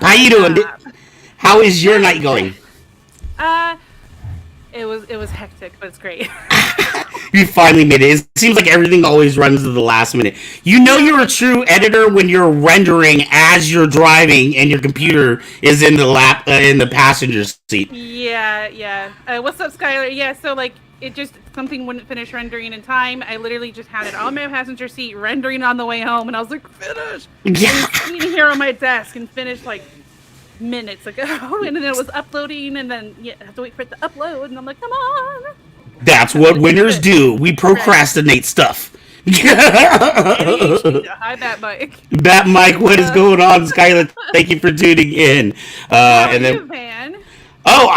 How you doing? How is your night going? Uh, it was hectic, but it's great. You finally made it. It seems like everything always runs to the last minute. You know Yeah, you're a true editor when you're rendering as you're driving and your computer is in the in the passenger seat. yeah. What's up, Skylar? Yeah, so like it just something wouldn't finish rendering in time. I literally just had it on my passenger seat rendering on the way home, and I was like, finish. And Yeah, it's sitting here on my desk and finished like minutes ago, and then it was uploading, and then yeah, I have to wait for it to upload, and I'm like, come on. that's But what it's winners good. do. We Right. procrastinate stuff. ADHD. Hi, that Mike. That Mike, what is Uh, going on, Skylar? Thank you for tuning in. how are And you, then, man? oh,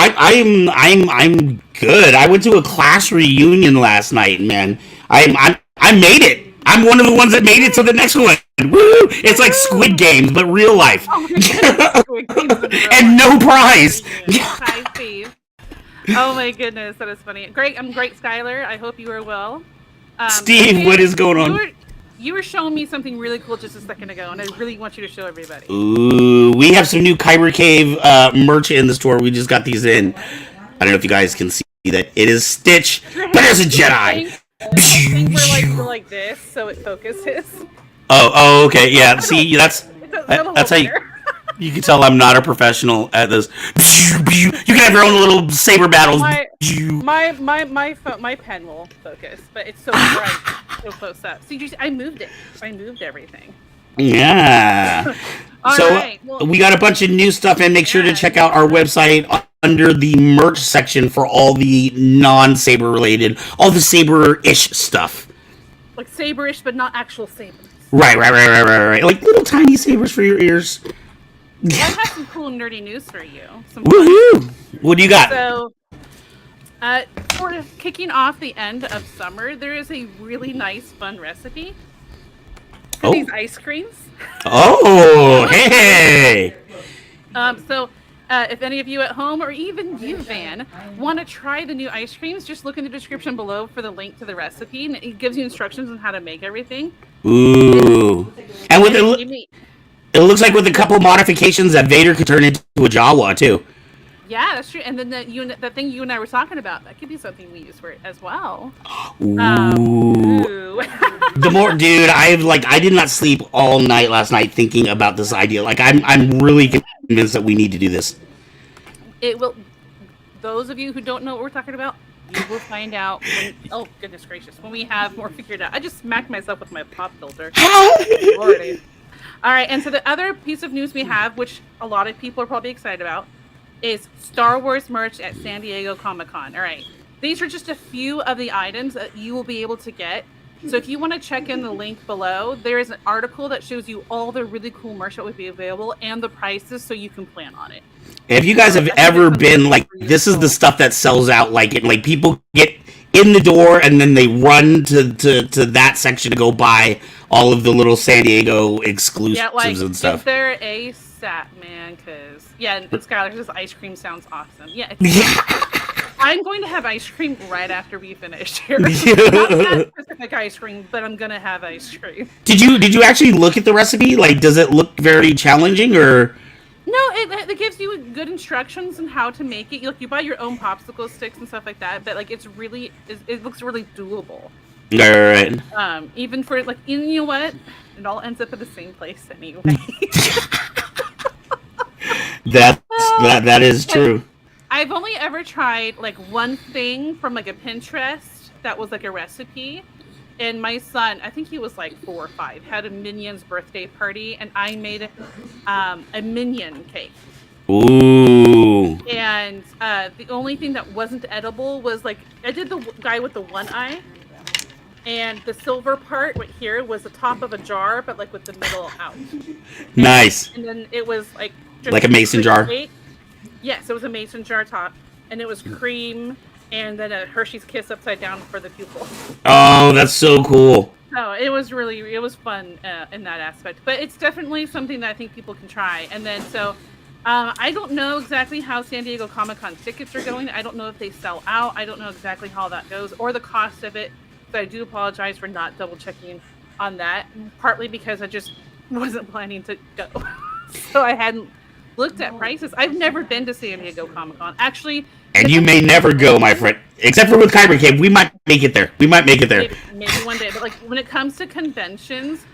I'm good. I went to a class reunion last night, man. I made it. I'm one of the ones that made it to the next one. Woo! It's like Squid Woohoo! Games, but real life, Oh my goodness, Squid Games in real and life. no prize. Reunion. Hi, Steve. Oh my goodness, that is funny. Great, I'm great, Skylar. I hope you are well. Steve, what Dude, is going you on? were you were showing me something really cool just a second ago, and I really want you to show everybody. Ooh, we have some new Kyber Cave merch in the store. We just got these in. I don't know if you guys can see that. It is Stitch, but there's a Jedi. I think we're like this, so it focuses. Oh, okay, yeah. I don't. See, It's a little that's how better. you can tell I'm not a professional at this. You can have your own little saber battles. My my pen will focus, but it's so bright, so close up. See, I moved it. I moved everything. Yeah. All So right. Well, we got a bunch of new stuff, and make sure to yeah. check out our website under the merch section for all the non-saber related, all the saber-ish stuff. Like saberish, but not actual sabers. Right. Like little tiny sabers for your ears. Well, I have some cool nerdy news for you. Some fun. Woohoo! What do you got? So, sort of kicking off the end of summer, there is a really nice, fun recipe for Oh, these ice creams. oh, hey! So, if any of you at home or even you, Van, want to try the new ice creams, just look in the description below for the link to the recipe, and it gives you instructions on how to make everything. Ooh, and with And it it, gave me, it looks like with a couple modifications that Vader could turn into a Jawa too. yeah, that's true. And then the thing you and I were talking about, that could be something we use for it as well. Ooh, Ooh. the more, dude, I did not sleep all night last night thinking about this idea. Like I'm really convinced that we need to do this. It will. Those of you who don't know what we're talking about, you will find out. When, oh goodness gracious! When we have more figured out, I just smacked myself with my pop filter. Lordy. All right, and so the other piece of news we have, which a lot of people are probably excited about, is Star Wars merch at San Diego Comic-Con. All right, these are just a few of the items that you will be able to get. So if you want to check in the link below, there is an article that shows you all the really cool merch that would be available and the prices, so you can plan on it. If you guys have I think it's ever something been like, super this is the useful. stuff that sells out. Like people get in the door and then they run to that section to go buy all of the little San Diego Yeah, like exclusives and get stuff. there ASAP, man. Because yeah, and Skylar says ice cream sounds awesome. Yeah, it sounds Yeah. great. I'm going to have ice cream right after we finish here. Not that specific ice cream, but I'm gonna have ice cream. Did you actually look at the recipe? Like, does it look very challenging or? No, it gives you good instructions on how to make it. You buy your own popsicle sticks and stuff like that, but like it looks really doable. All right. Even for like, you know what? It all ends up at the same place anyway. That is But true. I've only ever tried like one thing from like a Pinterest that was like a recipe. And my son, I think he was like 4 or 5, had a Minion's birthday party, and I made a Minion cake. Ooh. And the only thing that wasn't edible was like I did the guy with the one eye, and the silver part right here was the top of a jar, but like with the middle out. Nice. And then it was like just Like a mason straight jar. cake. Yes, it was a mason jar top, and it was cream, and then a Hershey's Kiss upside down for the pupil. Oh, that's so cool. So it was fun in that aspect. But it's definitely something that I think people can try. And then so I don't know exactly how San Diego Comic Con tickets are going. I don't know if they sell out. I don't know exactly how that goes or the cost of it. So I do apologize for not double checking on that. Partly because I just wasn't planning to go, so I hadn't looked at prices. I've never been to San Diego Comic-Con. Actually, And you may never go, my friend. Except for with Kyber Cave. We might make it there. maybe one day. But like when it comes to conventions,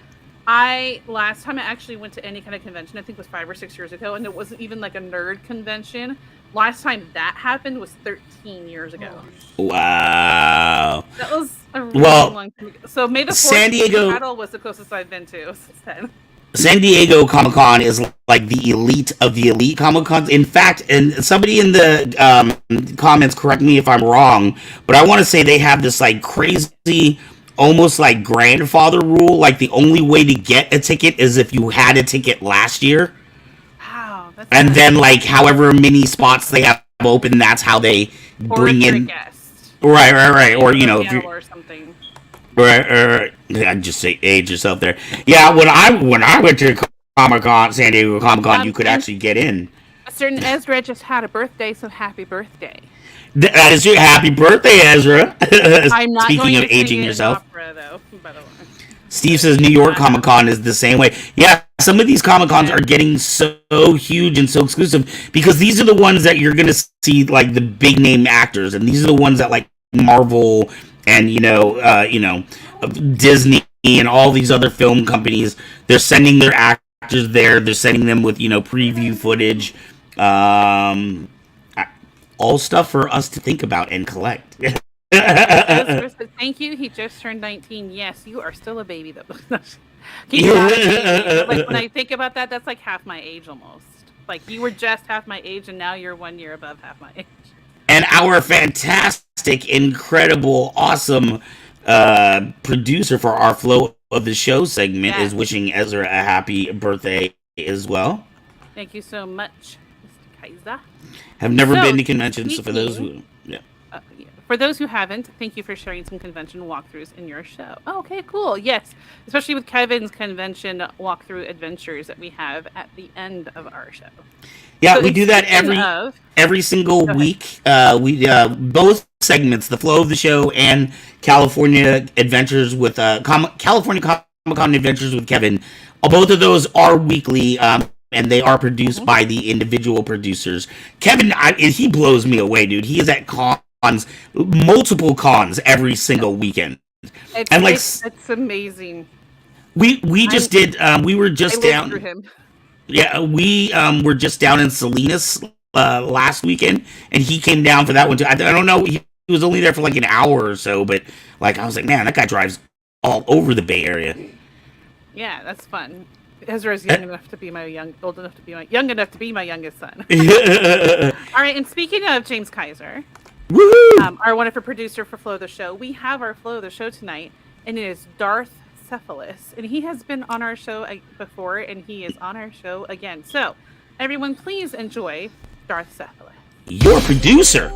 last time I actually went to any kind of convention, I think was 5 or 6 years ago, and it wasn't even like a nerd convention. Last time that happened was 13 years ago. Wow. That was a really long time ago. So May the 4th, San Diego Rattle was the closest I've been to since then. San Diego Comic-Con is like the elite of the elite Comic-Cons. In fact, and somebody in the comments, correct me if I'm wrong, but I want to say they have this like crazy, almost like grandfather rule. Like the only way to get a ticket is if you had a ticket last year. Wow. And then like however many spots they have open, that's how they bring in. Right. Or you know, if you're, or something. Right. I'd just say age yourself there. Yeah, when I went to Comic-Con, San Diego Comic-Con, you could actually get in. A certain Ezra just had a birthday, so happy birthday. That is your happy birthday, Ezra. I'm not Speaking going of to aging yourself. Opera, though, by the way. Steve says New York Comic-Con is the same way. Yeah, some of these Comic-Cons are getting so huge and so exclusive because these are the ones that you're going to see like the big name actors, and these are the ones that like Marvel and Disney and all these other film companies. They're sending their actors there. They're sending them with preview footage, all stuff for us to think about and collect. Thank you. He just turned 19. Yes, you are still a baby though. Like when I think about that, that's like half my age almost. Like you were just half my age, and now you're 1 year above half my age. And our fantastic, incredible, awesome producer for our Flow of the Show segment is wishing Ezra a happy birthday as well. Thank you so much, Mr. Kaiser. Have never been to conventions, so for those who... For those who haven't, thank you for sharing some convention walkthroughs in your show. Oh, okay, cool. Yes, especially with Kevin's convention walkthrough adventures that we have at the end of our show. Yeah, so we do that every single week. We both segments, the Flow of the Show and California Adventures with California Comic-Con Adventures with Kevin. Both of those are weekly, and they are produced by the individual producers. Kevin, he blows me away, dude. He is at multiple cons every single weekend. It's amazing. We just did. We were just down. Through him. Yeah, we were just down in Salinas last weekend, and he came down for that one too. I don't know. He was only there for like an hour or so, but like I was like, man, that guy drives all over the Bay Area. Yeah, that's fun. Ezra's young enough to be my youngest son. All right, and speaking of James Kaiser. Our wonderful producer for Flow the Show. We have our Flow the Show tonight, and it is Darth Cephalus, and he has been on our show before, and he is on our show again. So, everyone, please enjoy Darth Cephalus. Your producer.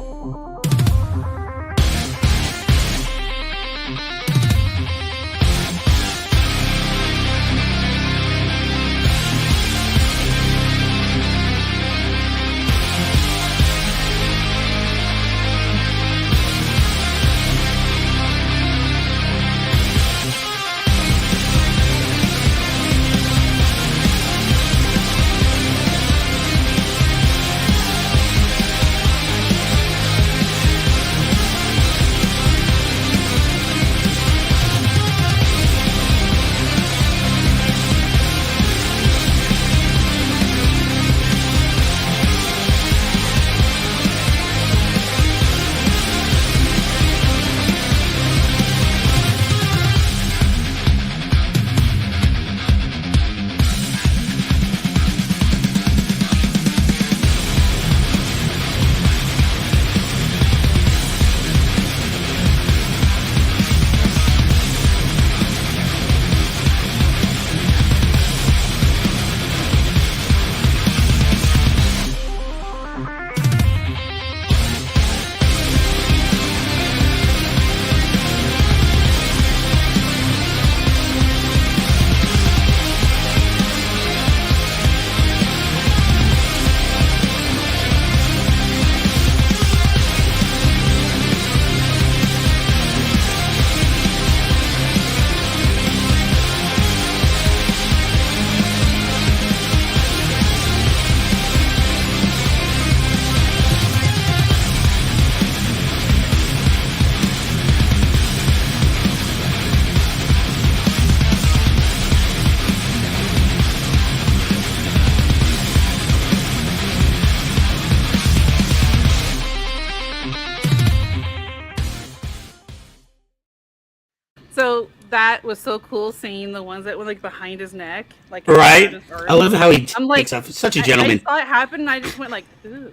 So that was so cool seeing the ones that were like behind his neck, like Right? his arm. I love how he I'm takes like, off. Such a I gentleman. saw it happen, and I just went like, ooh,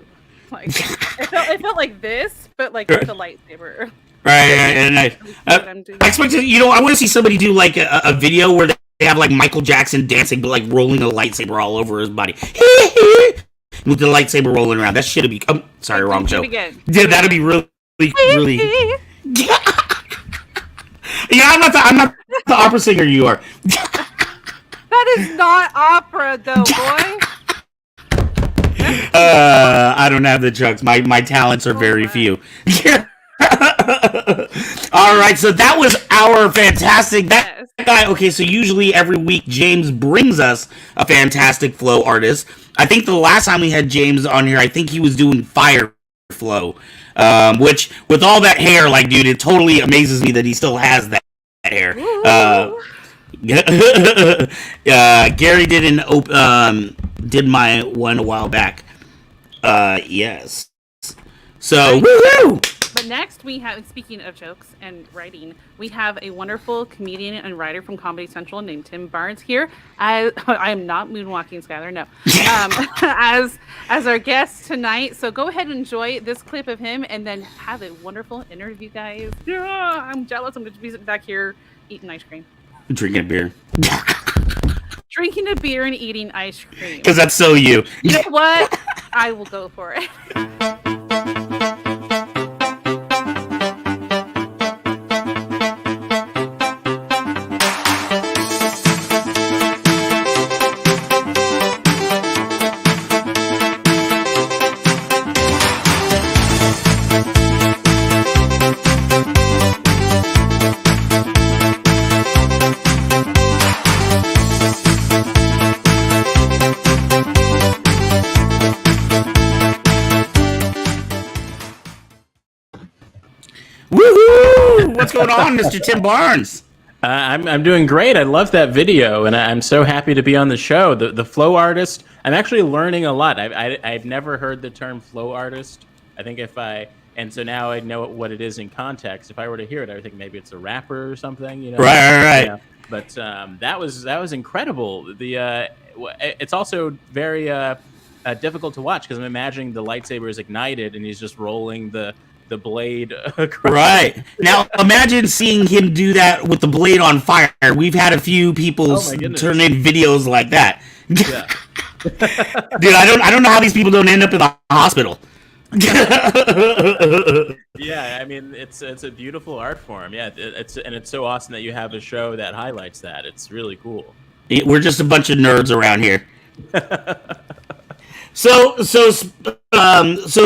like it felt like this, but like with the lightsaber. Right, and I expected, I want to see somebody do like a video where they have like Michael Jackson dancing, but like rolling a lightsaber all over his body. With the lightsaber rolling around. That should be. Sorry, wrong show. Yeah, that'd be really, really. Yeah, I'm not the opera singer you are. That is not opera, though, boy. I don't have the chucks. My talents are very few. All right, so that was our fantastic that guy. Okay, so usually every week James brings us a fantastic flow artist. I think the last time we had James on here, I think he was doing fire flow, which with all that hair, like, dude, it totally amazes me that he still has that hair. Gary did my one a while back. Yes. So, woohoo! But next we have, speaking of jokes and writing, we have a wonderful comedian and writer from Comedy Central named Tim Barnes here. I am not moonwalking, Skylar, no. As our guest tonight. So go ahead and enjoy this clip of him and then have a wonderful interview, guys. Yeah, I'm jealous. I'm going to be sitting back here eating ice cream. Drinking a beer. Drinking a beer and eating ice cream. Because that's so you. You know what? I will go for it. Woohoo! What's going on, Mr. Tim Barnes? I'm doing great. I love that video, and I'm so happy to be on the show. The flow artist. I'm actually learning a lot. I've never heard the term flow artist. I think and so now I know what it is in context. If I were to hear it, I would think maybe it's a rapper or something. You know? Right. Yeah. But that was incredible. It's also very difficult to watch because I'm imagining the lightsaber is ignited and he's just rolling the blade across. Right. Now imagine seeing him do that with the blade on fire. We've had a few people turn in videos like that. Yeah. Dude, I don't know how these people don't end up in the hospital. Yeah, I mean it's a beautiful art form. Yeah, it's so awesome that you have a show that highlights that. It's really cool. We're just a bunch of nerds around here. So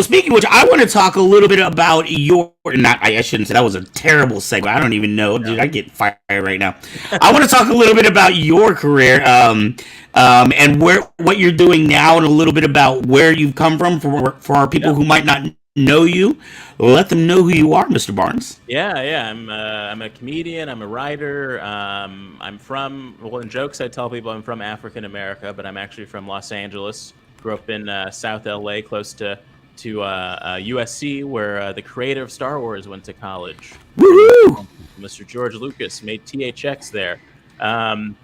speaking of which, I want to talk a little bit about I shouldn't say that was a terrible segue. I don't even know, dude. I get fired right now. I want to talk a little bit about your career, and what you're doing now, and a little bit about where you've come from for our people who might not know you. Let them know who you are, Mr. Barnes. Yeah. I'm a comedian. I'm a writer. In jokes I tell people I'm from African America, but I'm actually from Los Angeles. Grew up in South LA, close to USC, where the creator of Star Wars went to college. Woohoo! Mr. George Lucas made THX there. And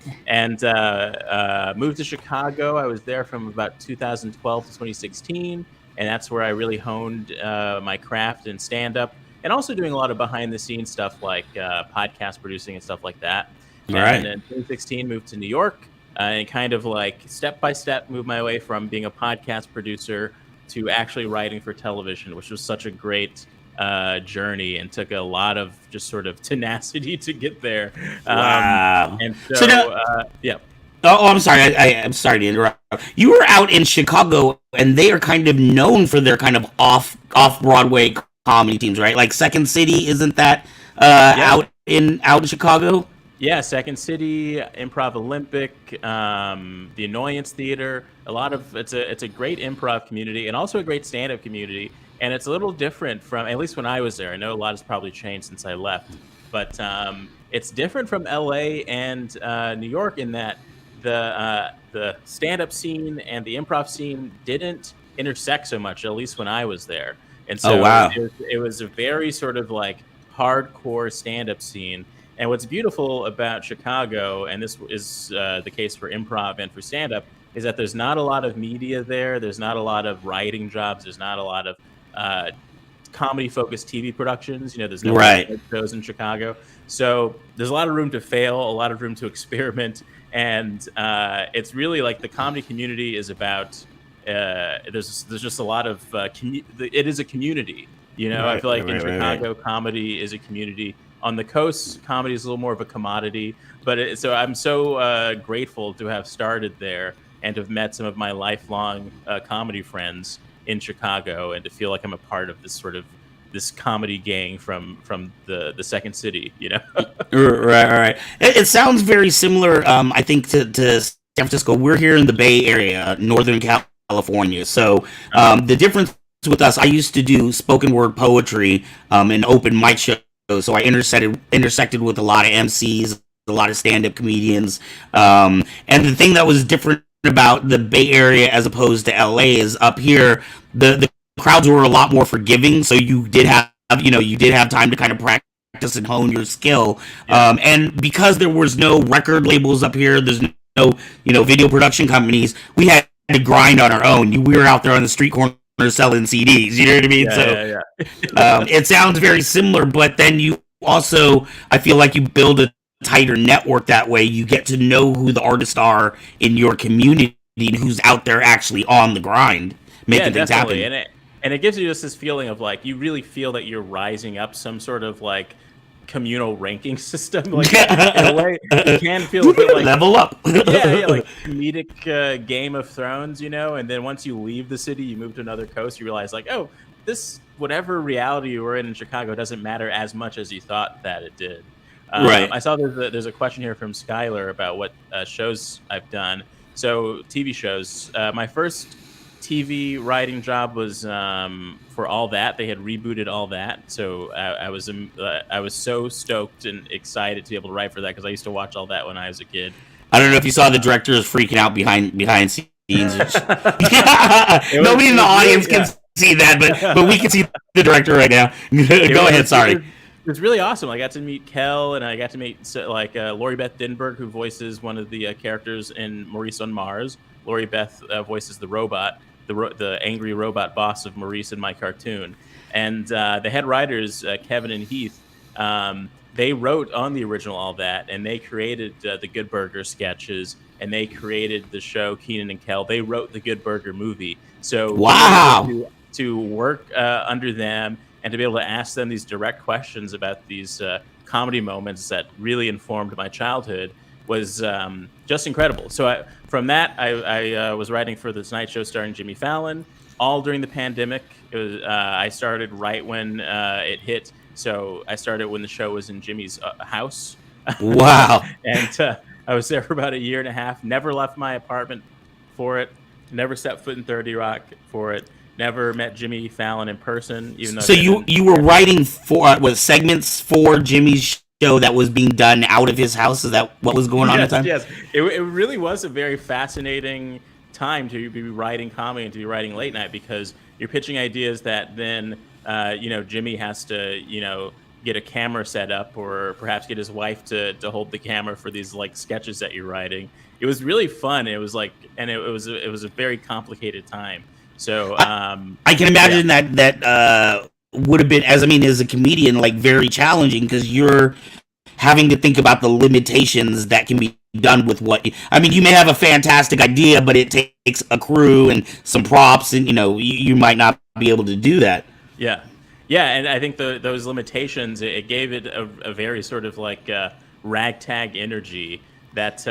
moved to Chicago. I was there from about 2012 to 2016, and that's where I really honed my craft in stand-up, and also doing a lot of behind-the-scenes stuff like podcast producing and stuff like that. All right. And in 2016, moved to New York, and kind of like step-by-step moved my way from being a podcast producer to actually writing for television, which was such a great journey and took a lot of just sort of tenacity to get there. Wow. And so now, yeah. Oh, I'm sorry. I'm sorry to interrupt. You were out in Chicago, and they are kind of known for their kind of off Broadway comedy teams, right? Like Second City, isn't that out in Chicago? Yeah, Second City, Improv Olympic, the Annoyance Theater. It's a great improv community and also a great stand-up community. And it's a little different from, at least when I was there. I know a lot has probably changed since I left, but it's different from LA and New York in that the stand-up scene and the improv scene didn't intersect so much, at least when I was there. And so it was a very sort of like hardcore stand-up scene. And what's beautiful about Chicago, and this is the case for improv and for stand-up, is that there's not a lot of media there. There's not a lot of writing jobs. There's not a lot of uh, comedy-focused TV productions. There's no Right. shows in Chicago, so there's a lot of room to fail, a lot of room to experiment, and it's really like the comedy community is about. There's just a lot of it is a community. I feel like in Chicago, comedy is a community. On the coast, comedy is a little more of a commodity. But so I'm so grateful to have started there and to have met some of my lifelong comedy friends in Chicago, and to feel like I'm a part of this comedy gang from the second city. Right. It sounds very similar. I think to San Francisco. We're here in the Bay Area, Northern California. So the difference with us, I used to do spoken word poetry and open mic shows. So I intersected with a lot of MCs, a lot of stand-up comedians. And the thing that was different about the Bay Area as opposed to LA is up here, the crowds were a lot more forgiving. So you did have time to kind of practice and hone your skill. And because there was no record labels up here, there's no video production companies, we had to grind on our own. We were out there on the street corner selling CDs, you know what I mean? It sounds very similar, but then you also, I feel like you build a tighter network that way. You get to know who the artists are in your community and who's out there actually on the grind, making things happen. And it gives you just this feeling of like, you really feel that you're rising up some sort of like communal ranking system, like in a way you can feel a bit like level up. like comedic Game of Thrones, and then once you leave the city, you move to another coast, you realize like, oh, this whatever reality you were in Chicago doesn't matter as much as you thought that it did. Right. I saw there's a question here from Skylar about what shows I've done. So TV shows, my first TV writing job was for All That. They had rebooted All That, so I was so stoked and excited to be able to write for that, because I used to watch All That when I was a kid. I don't know if you saw the director is freaking out behind scenes. Nobody in the audience can see that, but we can see the director right now. Go ahead. Sorry. It was really awesome. I got to meet Kel, and I got to meet Lori Beth Dinberg, who voices one of the characters in Maurice on Mars. Lori Beth voices the robot, the angry robot boss of Maurice in my cartoon. And the head writers, Kevin and Heath, they wrote on the original All That, and they created the Good Burger sketches, and they created the show Keenan and Kel. They wrote the Good Burger movie. So wow, to work under them and to be able to ask them these direct questions about these comedy moments that really informed my childhood was just incredible. So from that, I was writing for The Tonight Show starring Jimmy Fallon, all during the pandemic. It was, I started right when it hit. So I started when the show was in Jimmy's house. Wow. And I was there for about a year and a half, never left my apartment for it, never stepped foot in 30 Rock for it, never met Jimmy Fallon in person. Even though so you were writing for segments for Jimmy's show that was being done out of his house? Is that what was going on at the time? Yes, it really was a very fascinating time to be writing comedy and to be writing late night, because you're pitching ideas that then Jimmy has to get a camera set up, or perhaps get his wife to hold the camera for these like sketches that you're writing. It was really fun. It was like, and it was a very complicated time. So I can imagine that would have been, as a comedian, like very challenging, because you're having to think about the limitations that can be done with what you may have a fantastic idea, but it takes a crew and some props, and you might not be able to do that. Yeah, and I think those limitations, it gave it a very sort of like ragtag energy that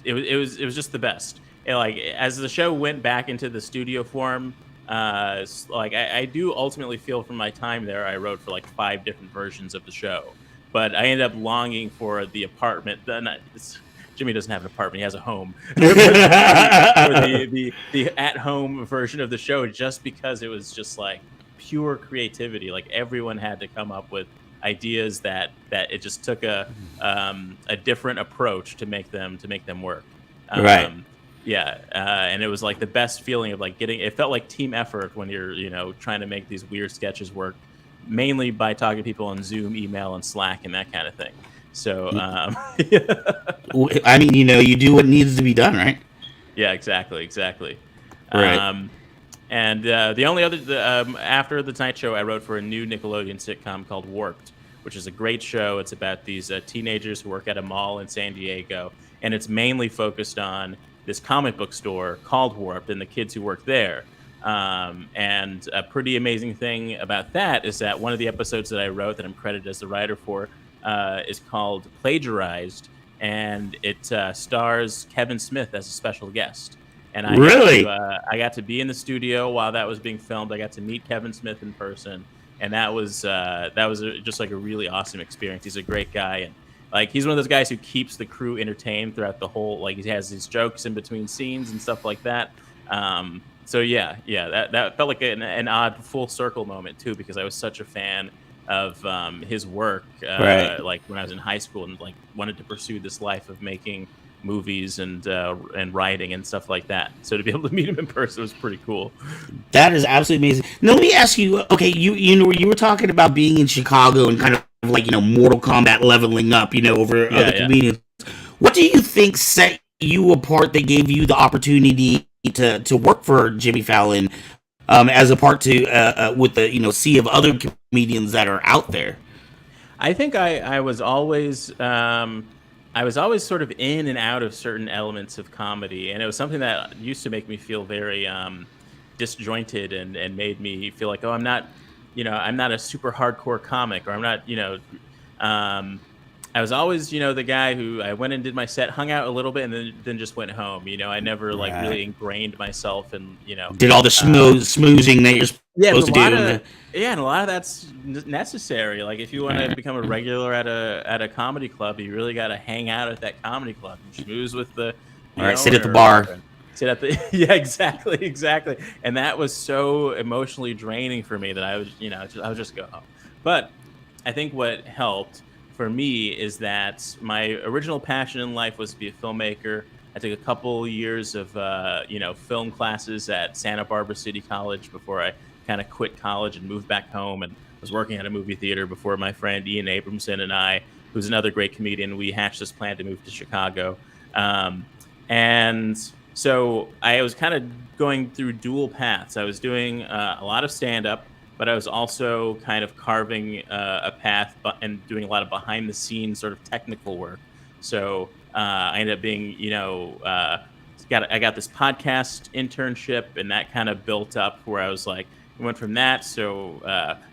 it was just the best. And like as the show went back into the studio form, I do ultimately feel from my time there, I wrote for like 5 different versions of the show, but I ended up longing for the apartment. Jimmy doesn't have an apartment; he has a home. For the at-home version of the show, just because it was just like pure creativity. Like everyone had to come up with ideas that it just took a different approach to make them work. Right. And it was like the best feeling of like it felt like team effort when you're trying to make these weird sketches work mainly by talking to people on Zoom, email, and Slack, and that kind of thing. So, I mean, you do what needs to be done, right? yeah, exactly. Right. Um, and the only other after the Tonight Show, I wrote for a new Nickelodeon sitcom called Warped, which is a great show. It's about these teenagers who work at a mall in San Diego, and it's mainly focused on this comic book store called Warped and the kids who work there. And a pretty amazing thing about that is that one of the episodes that I wrote that I'm credited as the writer for is called Plagiarized, and it stars Kevin Smith as a special guest. And Really? I got to be in the studio while that was being filmed. I got to meet Kevin Smith in person, and that was just like a really awesome experience. He's a great guy, and like he's one of those guys who keeps the crew entertained throughout the whole. Like he has these jokes in between scenes and stuff like that. So yeah, that felt like an odd full circle moment too, because I was such a fan of his work, Right. like when I was in high school, and like wanted to pursue this life of making movies and writing and stuff like that. So to be able to meet him in person was pretty cool. That is absolutely amazing. Now let me ask you. Okay, you were talking about being in Chicago and kind of like Mortal Kombat leveling up, over other comedians. What do you think set you apart that gave you the opportunity to work for Jimmy Fallon, as a part to with the sea of other comedians that are out there? I think I was always sort of in and out of certain elements of comedy, and it was something that used to make me feel very disjointed and made me feel like, oh, I'm not a super hardcore comic, or I'm not, I was always, the guy who I went and did my set, hung out a little bit, and then just went home. I never like really ingrained myself and did all the smoozing that you're supposed to do. And a lot of that's necessary. Like if you want to become a regular at a comedy club, you really got to hang out at that comedy club and schmooze with the sit at the bar. Sit at the yeah, exactly. And that was so emotionally draining for me that I would just go home. But I think what helped for me is that my original passion in life was to be a filmmaker. I took a couple years of film classes at Santa Barbara City College before I kind of quit college and moved back home, and was working at a movie theater before my friend Ian Abramson and I, who's another great comedian, we hatched this plan to move to Chicago. And so I was kind of going through dual paths. I was doing a lot of stand-up, but I was also kind of carving a path and doing a lot of behind-the-scenes sort of technical work. So I ended up being, I got this podcast internship, and that kind of built up where I was like, I went from that. So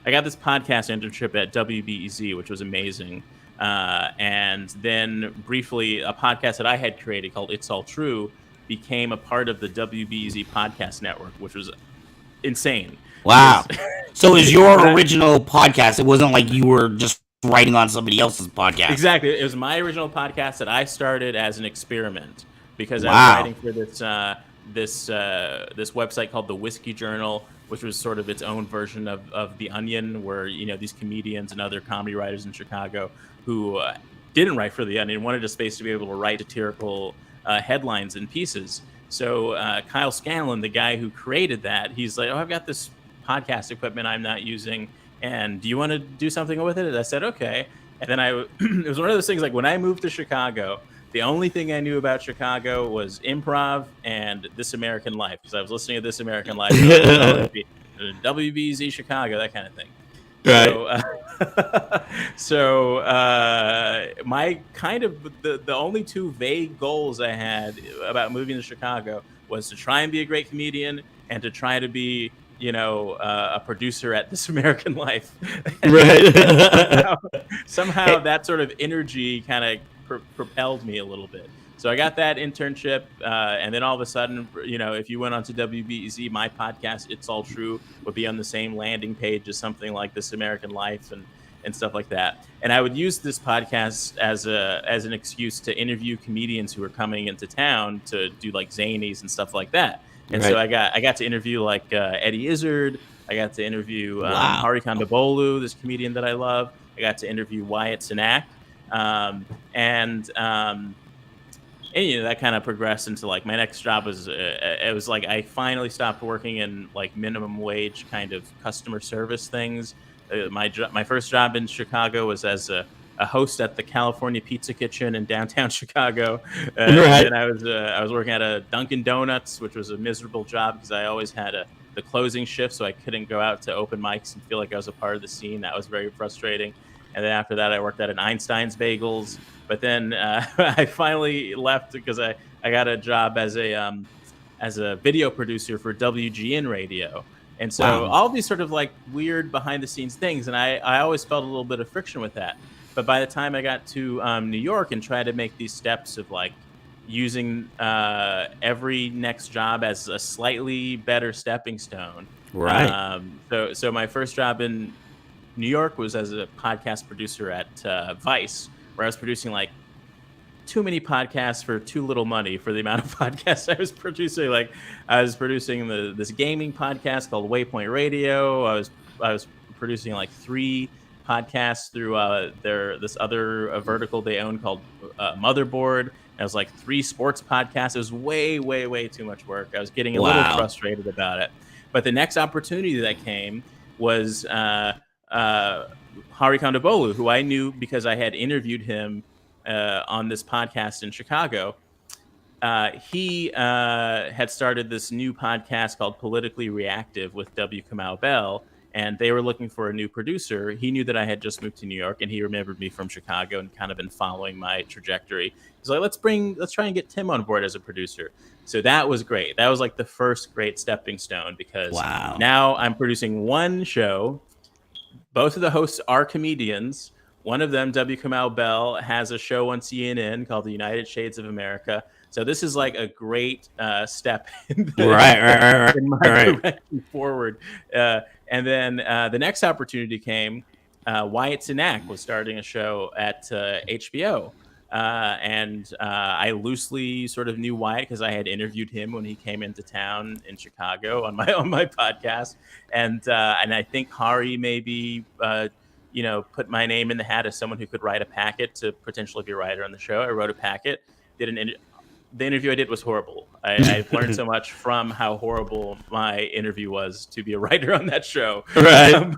I got this podcast internship at WBEZ, which was amazing. And then briefly, a podcast that I had created called It's All True became a part of the WBEZ podcast network, which was insane. Wow. So it was your original podcast. It wasn't like you were just writing on somebody else's podcast. Exactly. It was my original podcast that I started as an experiment because I was writing for this website called the Whiskey Journal, which was sort of its own version of The Onion, where these comedians and other comedy writers in Chicago who didn't write for The Onion wanted a space to be able to write satirical headlines and pieces. So Kyle Scanlon, the guy who created that, he's like, oh, I've got this podcast equipment I'm not using, and do you want to do something with it? And I said, okay. And then it was one of those things, like when I moved to Chicago, the only thing I knew about Chicago was improv and This American Life, because I was listening to This American Life, WBZ Chicago, that kind of thing. Right. So my kind of the only two vague goals I had about moving to Chicago was to try and be a great comedian and to try to be a producer at This American Life. Right. somehow that sort of energy kind of propelled me a little bit. So I got that internship, and then all of a sudden, if you went onto WBEZ, my podcast, It's All True, would be on the same landing page as something like This American Life and stuff like that. And I would use this podcast as an excuse to interview comedians who were coming into town to do like zanies and stuff like that. And so I got to interview like Eddie Izzard. I got to interview Hari Kondabolu, this comedian that I love. I got to interview Wyatt Cenac. And that kind of progressed into like my next job was it was like I finally stopped working in like minimum wage kind of customer service things, my first job in Chicago was as a host at the California Pizza Kitchen in downtown Chicago, and Right. then I was working at a Dunkin' Donuts, which was a miserable job because I always had the closing shift, so I couldn't go out to open mics and feel like I was a part of the scene. That was very frustrating. And then after that, I worked at an Einstein's Bagels. But then I finally left because I got a job as a video producer for WGN Radio. And so Wow. all these sort of like weird behind the scenes things. And I always felt a little bit of friction with that. But by the time I got to New York and tried to make these steps of like using every next job as a slightly better stepping stone. Right. So my first job in New York was as a podcast producer at Vice, where I was producing like too many podcasts for too little money for the amount of podcasts I was producing. Like I was producing this gaming podcast called Waypoint Radio. I was producing like 3 podcasts through this other vertical they own called Motherboard. And it was like 3 sports podcasts. It was way too much work. I was getting a little frustrated about it. But the next opportunity that came was Hari Kondabolu, who I knew because I had interviewed him on this podcast in Chicago. He had started this new podcast called Politically Reactive with W. Kamau Bell, and they were looking for a new producer. He knew that I had just moved to New York, and he remembered me from Chicago and kind of been following my trajectory. He's like, let's try and get Tim on board as a producer. So that was great. That was like the first great stepping stone because now I'm producing one show. Both of the hosts are comedians. One of them, W. Kamau Bell, has a show on CNN called The United Shades of America. So this is like a great step in my direction forward. And then the next opportunity came. Wyatt Cenac was starting a show at HBO. And I loosely sort of knew Wyatt because I had interviewed him when he came into town in Chicago on my podcast. And I think Hari maybe put my name in the hat as someone who could write a packet to potentially be a writer on the show. I wrote a packet. The interview I did was horrible. I've learned so much from how horrible my interview was to be a writer on that show. Right.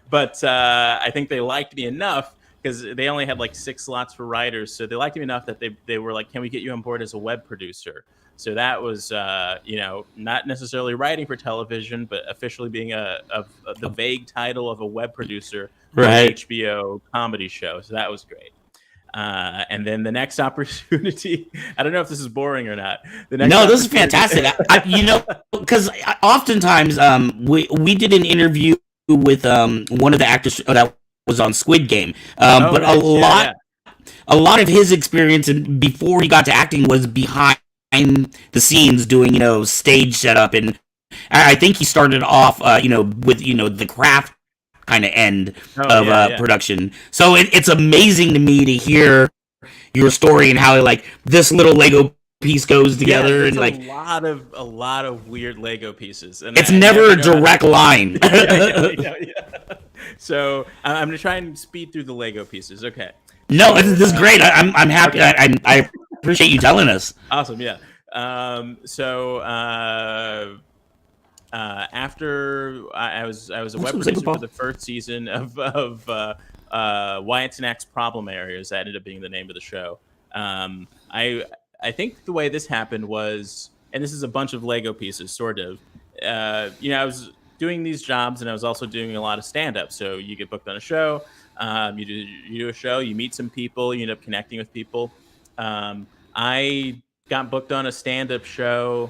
But I think they liked me enough because they only had like 6 slots for writers. So they liked me enough that they were like, can we get you on board as a web producer? So that was, not necessarily writing for television, but officially being the vague title of a web producer for an HBO comedy show. So that was great. And then the next opportunity, I don't know if this is boring or not. This is fantastic. Because oftentimes we did an interview with one of the actors that was on Squid Game, but a lot of his experience before he got to acting was behind the scenes doing stage setup, and I think he started off with the craft kind of end of production. So it's amazing to me to hear your story and how like this little Lego piece goes together, and like a lot of weird Lego pieces, and it's never a direct line. So I'm gonna try and speed through the Lego pieces. Okay. No, this is great. I'm happy. Okay. I appreciate you telling us. Awesome. Yeah. After I was a web producer for the first season of Wyatt Cenac's Problem Areas. That ended up being the name of the show. I think the way this happened was, and this is a bunch of Lego pieces, sort of. I was doing these jobs, and I was also doing a lot of stand-up. So you get booked on a show, you do a show, you meet some people, you end up connecting with people. I got booked on a stand-up show.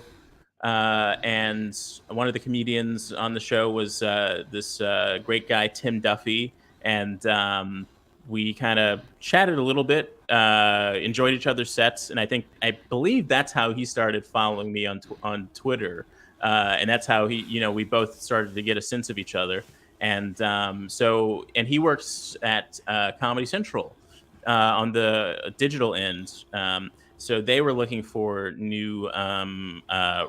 And one of the comedians on the show was this great guy, Tim Duffy. And we kind of chatted a little bit, enjoyed each other's sets. And I believe that's how he started following me on Twitter. And that's how we both started to get a sense of each other. And and he works at Comedy Central on the digital end. So they were looking for new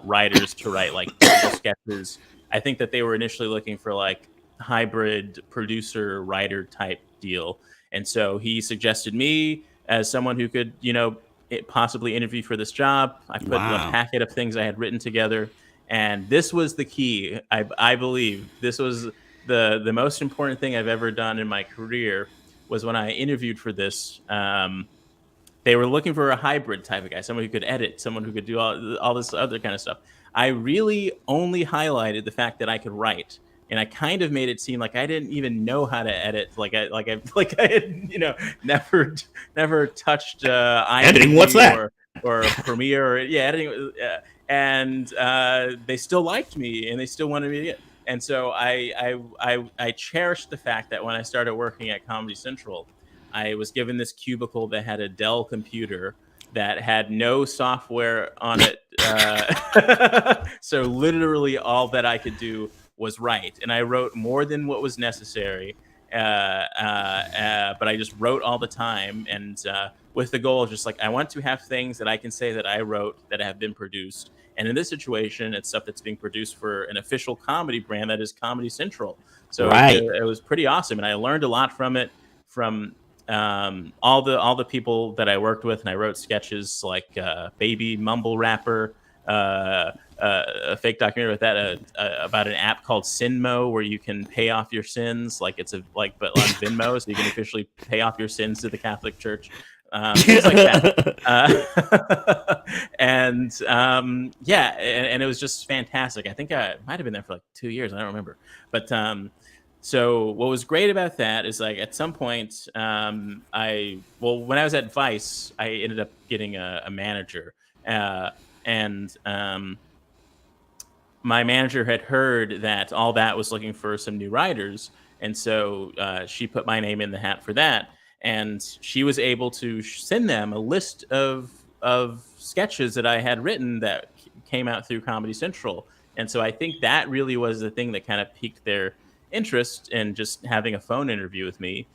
writers to write like sketches. I think that they were initially looking for like hybrid producer writer type deal. And so he suggested me as someone who could, possibly interview for this job. I put a packet of things I had written together. And this was the key. I believe this was the most important thing I've ever done in my career was when I interviewed for this. They were looking for a hybrid type of guy, someone who could edit, someone who could do all this other kind of stuff. I really only highlighted the fact that I could write, and I kind of made it seem like I didn't even know how to edit, like I had never touched editing. What's that? Or Premiere, or editing. And they still liked me, and they still wanted me to get. And so I cherished the fact that when I started working at Comedy Central, I was given this cubicle that had a Dell computer that had no software on it. So literally all that I could do was write. And I wrote more than what was necessary. But I just wrote all the time. And with the goal of just like, I want to have things that I can say that I wrote that have been produced. And in this situation, it's stuff that's being produced for an official comedy brand that is Comedy Central. So it was pretty awesome. And I learned a lot from it, from all the people that I worked with. And I wrote sketches like Baby Mumble Rapper, a fake documentary with that about an app called Sinmo, where you can pay off your sins, but on Venmo, so you can officially pay off your sins to the Catholic Church. Things like that. And it was just fantastic. I think I might have been there for like 2 years. I don't remember. But so what was great about that is like at some point, when I was at Vice, I ended up getting a manager. And my manager had heard that All That was looking for some new writers. And so she put my name in the hat for that. And she was able to send them a list of sketches that I had written that came out through Comedy Central. And so I think that really was the thing that kind of piqued their interest in just having a phone interview with me.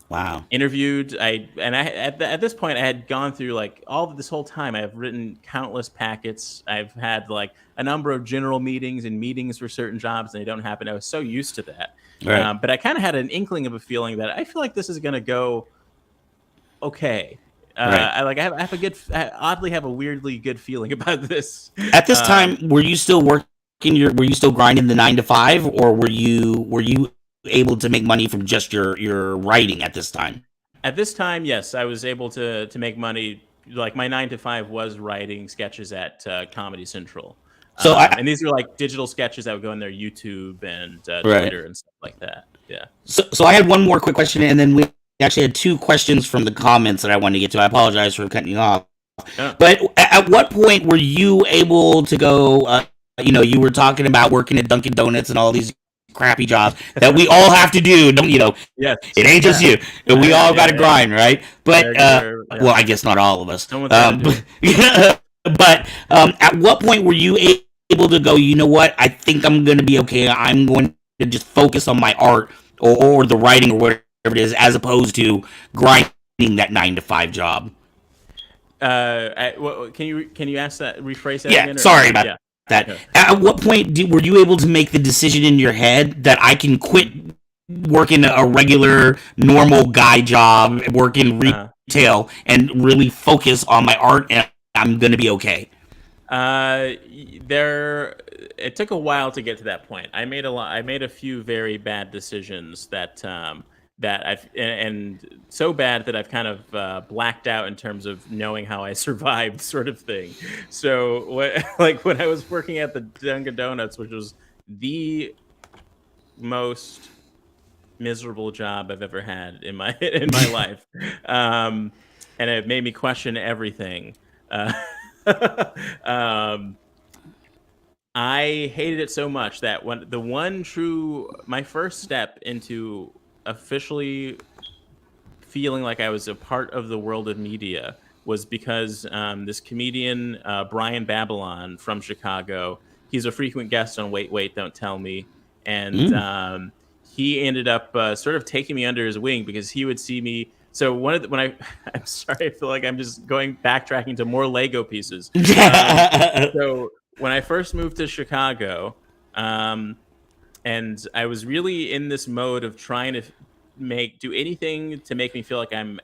Wow. Interviewed. At this point, I had gone through like this whole time. I have written countless packets. I've had like a number of general meetings and meetings for certain jobs, and they don't happen. I was so used to that. Right. But I kind of had an inkling of a feeling that I feel like this is going to go okay. Right. I oddly have a weirdly good feeling about this. At this time, were you still working? Were you still grinding the 9 to 5, or were you able to make money from just your writing at this time? At this time, yes, I was able to make money. Like my 9 to 5 was writing sketches at Comedy Central. So and these are like digital sketches that would go on their YouTube and Twitter and stuff like that. Yeah. So I had one more quick question, and then we actually had 2 questions from the comments that I wanted to get to. I apologize for cutting you off. Yeah. But at what point were you able to go? You were talking about working at Dunkin' Donuts and all these crappy jobs that we all have to do. Yes. It ain't just you. We all got to grind, right? But well, I guess not all of us. But at what point were you able to go, you know what, I think I'm going to be okay. I'm going to just focus on my art or the writing or whatever it is, as opposed to grinding that 9 to 5 job? Can you ask that, rephrase that again? Sorry about that. Okay. At what point were you able to make the decision in your head that I can quit working a regular, normal guy job, work in retail, and really focus on my art, and I'm going to be okay? It took a while to get to that point. I made a few very bad decisions that I've and so bad that I've kind of blacked out in terms of knowing how I survived, sort of thing. So when I was working at the Dunkin' Donuts, which was the most miserable job I've ever had in my life, and it made me question everything. I hated it so much that my first step into officially feeling like I was a part of the world of media was because this comedian, Brian Babylon from Chicago, he's a frequent guest on Wait, Wait, Don't Tell Me. And he ended up sort of taking me under his wing because he would see me. So I'm sorry, I feel like I'm just backtracking to more Lego pieces. So when I first moved to Chicago, and I was really in this mode of trying to do anything to make me feel like I'm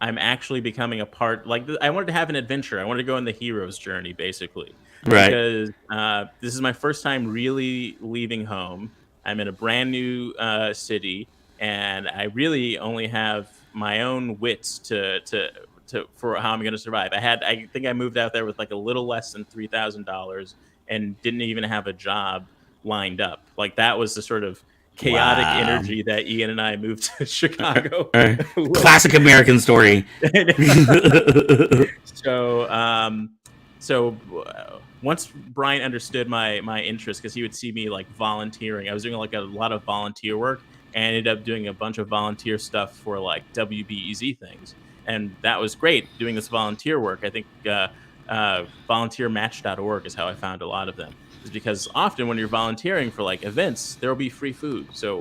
actually becoming a part. Like I wanted to have an adventure. I wanted to go on the hero's journey, basically. Right. Because this is my first time really leaving home. I'm in a brand new city, and I really only have my own wits to for how I'm going to survive. I think I moved out there with like a little less than $3,000 and didn't even have a job lined up. Like that was the sort of chaotic Wow. energy that Ian and I moved to Chicago. Classic American story. So, once Brian understood my interest, because he would see me like volunteering, I was doing like a lot of volunteer work, and ended up doing a bunch of volunteer stuff for like WBEZ things, and that was great doing this volunteer work. I think volunteermatch.org is how I found a lot of them. Is because often when you're volunteering for like events, there will be free food. So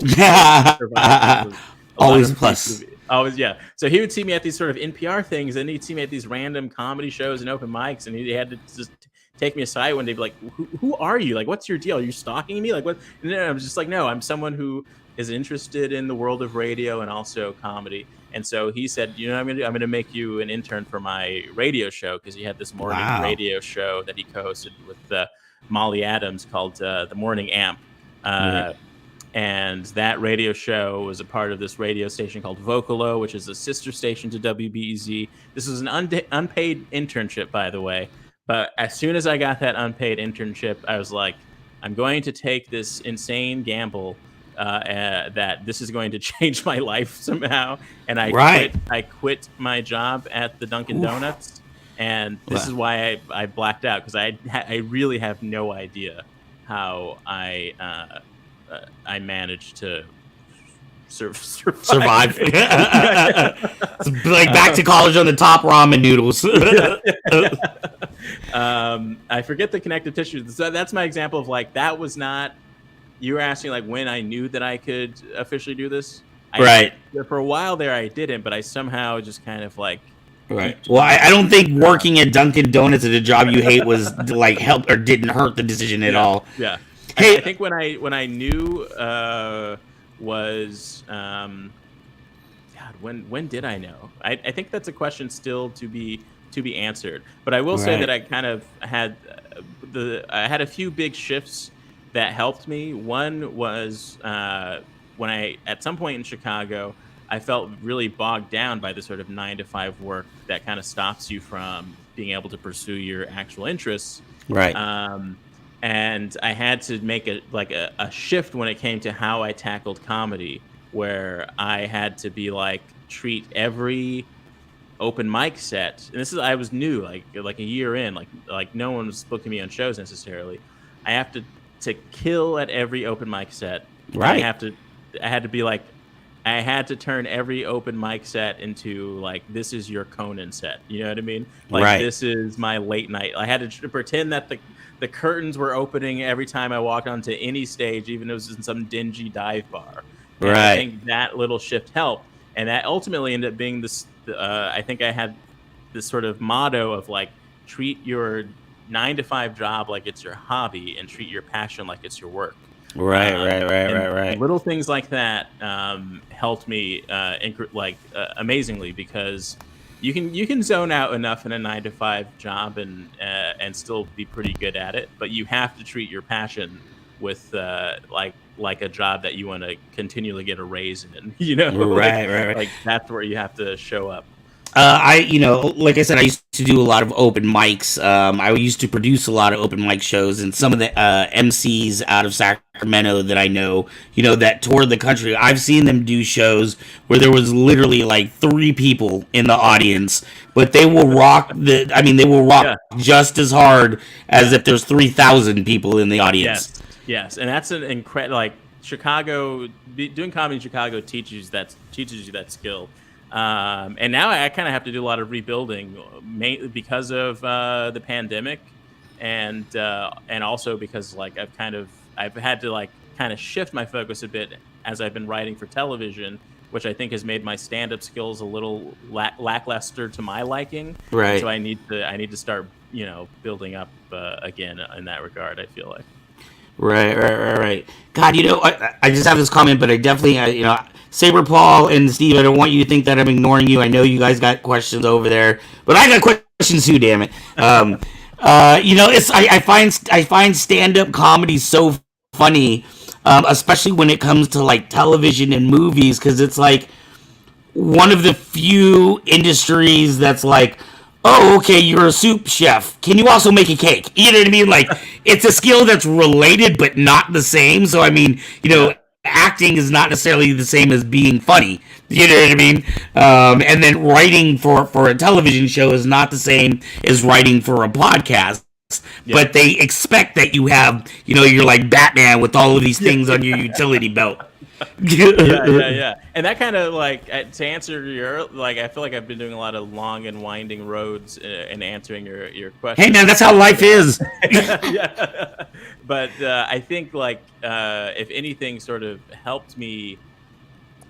always a plus. Always, yeah. So he would see me at these sort of NPR things, and he'd see me at these random comedy shows and open mics, and he had to just take me aside one day, be like, "Who are you? Like, what's your deal? Are you stalking me? Like, what?" And then I was just like, "No, I'm someone who is interested in the world of radio and also comedy." And so he said, "You know, I'm gonna make you an intern for my radio show," because he had this morning radio show that he co-hosted with Molly Adams called The Morning Amp. And that radio show was a part of this radio station called Vocalo, which is a sister station to WBEZ. This was an unpaid internship, by the way. But as soon as I got that unpaid internship, I was like, I'm going to take this insane gamble that this is going to change my life somehow. And I quit my job at the Dunkin' Donuts. And this is why I blacked out, because I really have no idea how I managed to survive. It's like back to college on the top ramen noodles. I forget the connective tissue. So that's my example of like, that was not, you were asking like when I knew that I could officially do this. For a while there I didn't, but I somehow just kind of like. Right. Well, I don't think working at Dunkin' Donuts at a job you hate was like help or didn't hurt the decision at all. Yeah. Hey, I think when I knew was God, when did I know? I think that's a question still to be answered. But I will say that I kind of had I had a few big shifts that helped me. One was when I at some point in Chicago, I felt really bogged down by the sort of 9-to-5 work that kind of stops you from being able to pursue your actual interests. Right. And I had to make a shift when it came to how I tackled comedy, where I had to be like, treat every open mic set. And I was new, like a year in, like no one was booking me on shows necessarily. I have to kill at every open mic set. Right. I had to be like, I had to turn every open mic set into like, this is your Conan set. You know what I mean? Like, this is my late night. I had to pretend that the curtains were opening every time I walked onto any stage, even if it was in some dingy dive bar. And I think that little shift helped. And that ultimately ended up being this, I think I had this sort of motto of like, treat your 9-to-5 job like it's your hobby and treat your passion like it's your work. Right. Little things like that helped me amazingly, because you can zone out enough in a 9-to-5 job and still be pretty good at it, but you have to treat your passion with like a job that you want to continually get a raise in, you know? Right. Like that's where you have to show up. Like I said, I used to do a lot of open mics. I used to produce a lot of open mic shows, and some of the MCs out of Sacramento that I know, that toured the country, I've seen them do shows where there was literally like 3 people in the audience, but they will rock just as hard as if there's 3,000 people in the audience. Yes, and that's an incredible, like, Chicago, doing comedy in Chicago teaches you that skill. And now I kind of have to do a lot of rebuilding, mainly because of the pandemic, and also because like I've had to like kind of shift my focus a bit as I've been writing for television, which I think has made my stand-up skills a little lackluster to my liking. Right. So I need to start building up again in that regard, I feel like. Right. God, I just have this comment, but I definitely, Saber, Paul, and Steve, I don't want you to think that I'm ignoring you. I know you guys got questions over there, but I got questions too, damn it. I find stand-up comedy so funny especially when it comes to like television and movies, because it's like one of the few industries that's like, oh, okay, you're a soup chef. Can you also make a cake? You know what I mean? Like, it's a skill that's related but not the same. So, I mean, acting is not necessarily the same as being funny. You know what I mean? And then writing for a television show is not the same as writing for a podcast. Yeah. But they expect that you have, you're like Batman with all of these things on your utility belt. yeah. And that kind of like, to answer your, like, I feel like I've been doing a lot of long and winding roads in answering your question. Hey man, that's how life is. Yeah. But I think like, if anything sort of helped me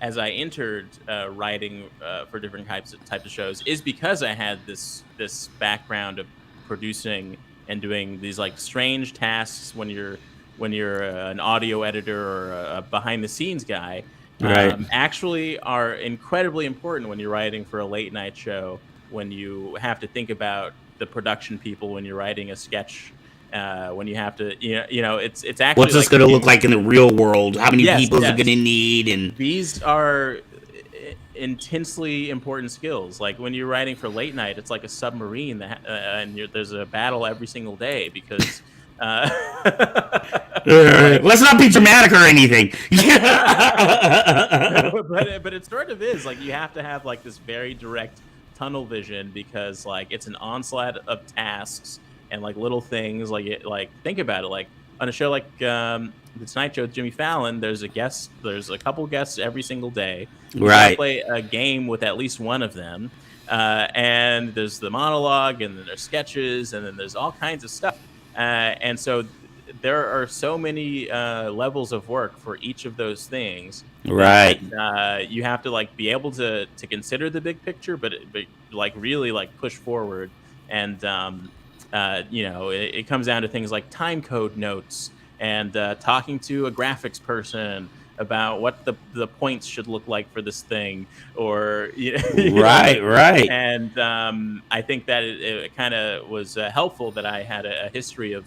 as I entered writing for different types of shows, is because I had this background of producing and doing these like strange tasks when you're an audio editor or a behind the scenes guy, right. Actually are incredibly important when you're writing for a late night show, when you have to think about the production people, when you're writing a sketch, when you have to, it's actually what's this going to look like in the real world? How many people is it going to need? And these are intensely important skills. Like when you're writing for late night, it's like a submarine that, and there's a battle every single day because. Let's not be dramatic or anything. but it sort of is like you have to have like this very direct tunnel vision, because like it's an onslaught of tasks and like little things. Like think about it, like on a show like the Tonight Show with Jimmy Fallon, there's a couple guests every single day. Right. Play a game with at least one of them, and there's the monologue, and then there's sketches, and then there's all kinds of stuff. And so there are so many levels of work for each of those things. Right. You have to like be able to consider the big picture, but like really like push forward. And it comes down to things like time code notes and talking to a graphics person about what the points should look like for this thing, or right. And I think that it kind of was helpful that I had a history of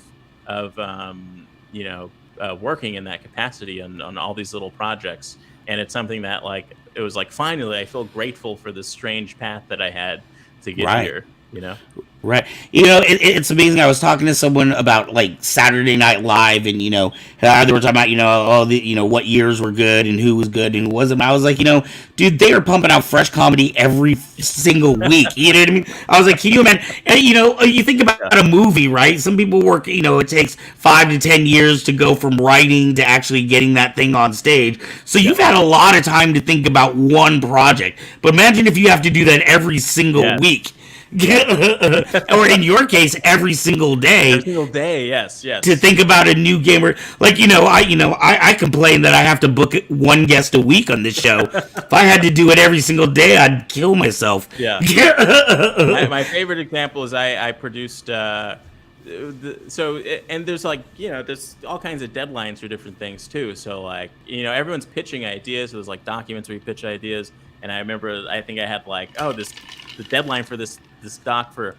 working in that capacity on all these little projects, and it's something that like it was like finally I feel grateful for this strange path that I had to get here. Right. It's amazing. I was talking to someone about like Saturday Night Live, and they were talking about what years were good and who was good and who wasn't. I was like, dude, they are pumping out fresh comedy every single week. You know what I mean? I was like, can you imagine? And, you think about a movie, right? Some people work. It takes 5 to 10 years to go from writing to actually getting that thing on stage. So you've had a lot of time to think about one project. But imagine if you have to do that every single week. Or in your case, every single day. Every single day, yes. To think about a new game, or like I complain that I have to book one guest a week on this show. If I had to do it every single day, I'd kill myself. Yeah. My favorite example is I produced. And there's like there's all kinds of deadlines for different things too. So like everyone's pitching ideas. So there's like documents where you pitch ideas. And I remember I think I had like the deadline for this doc for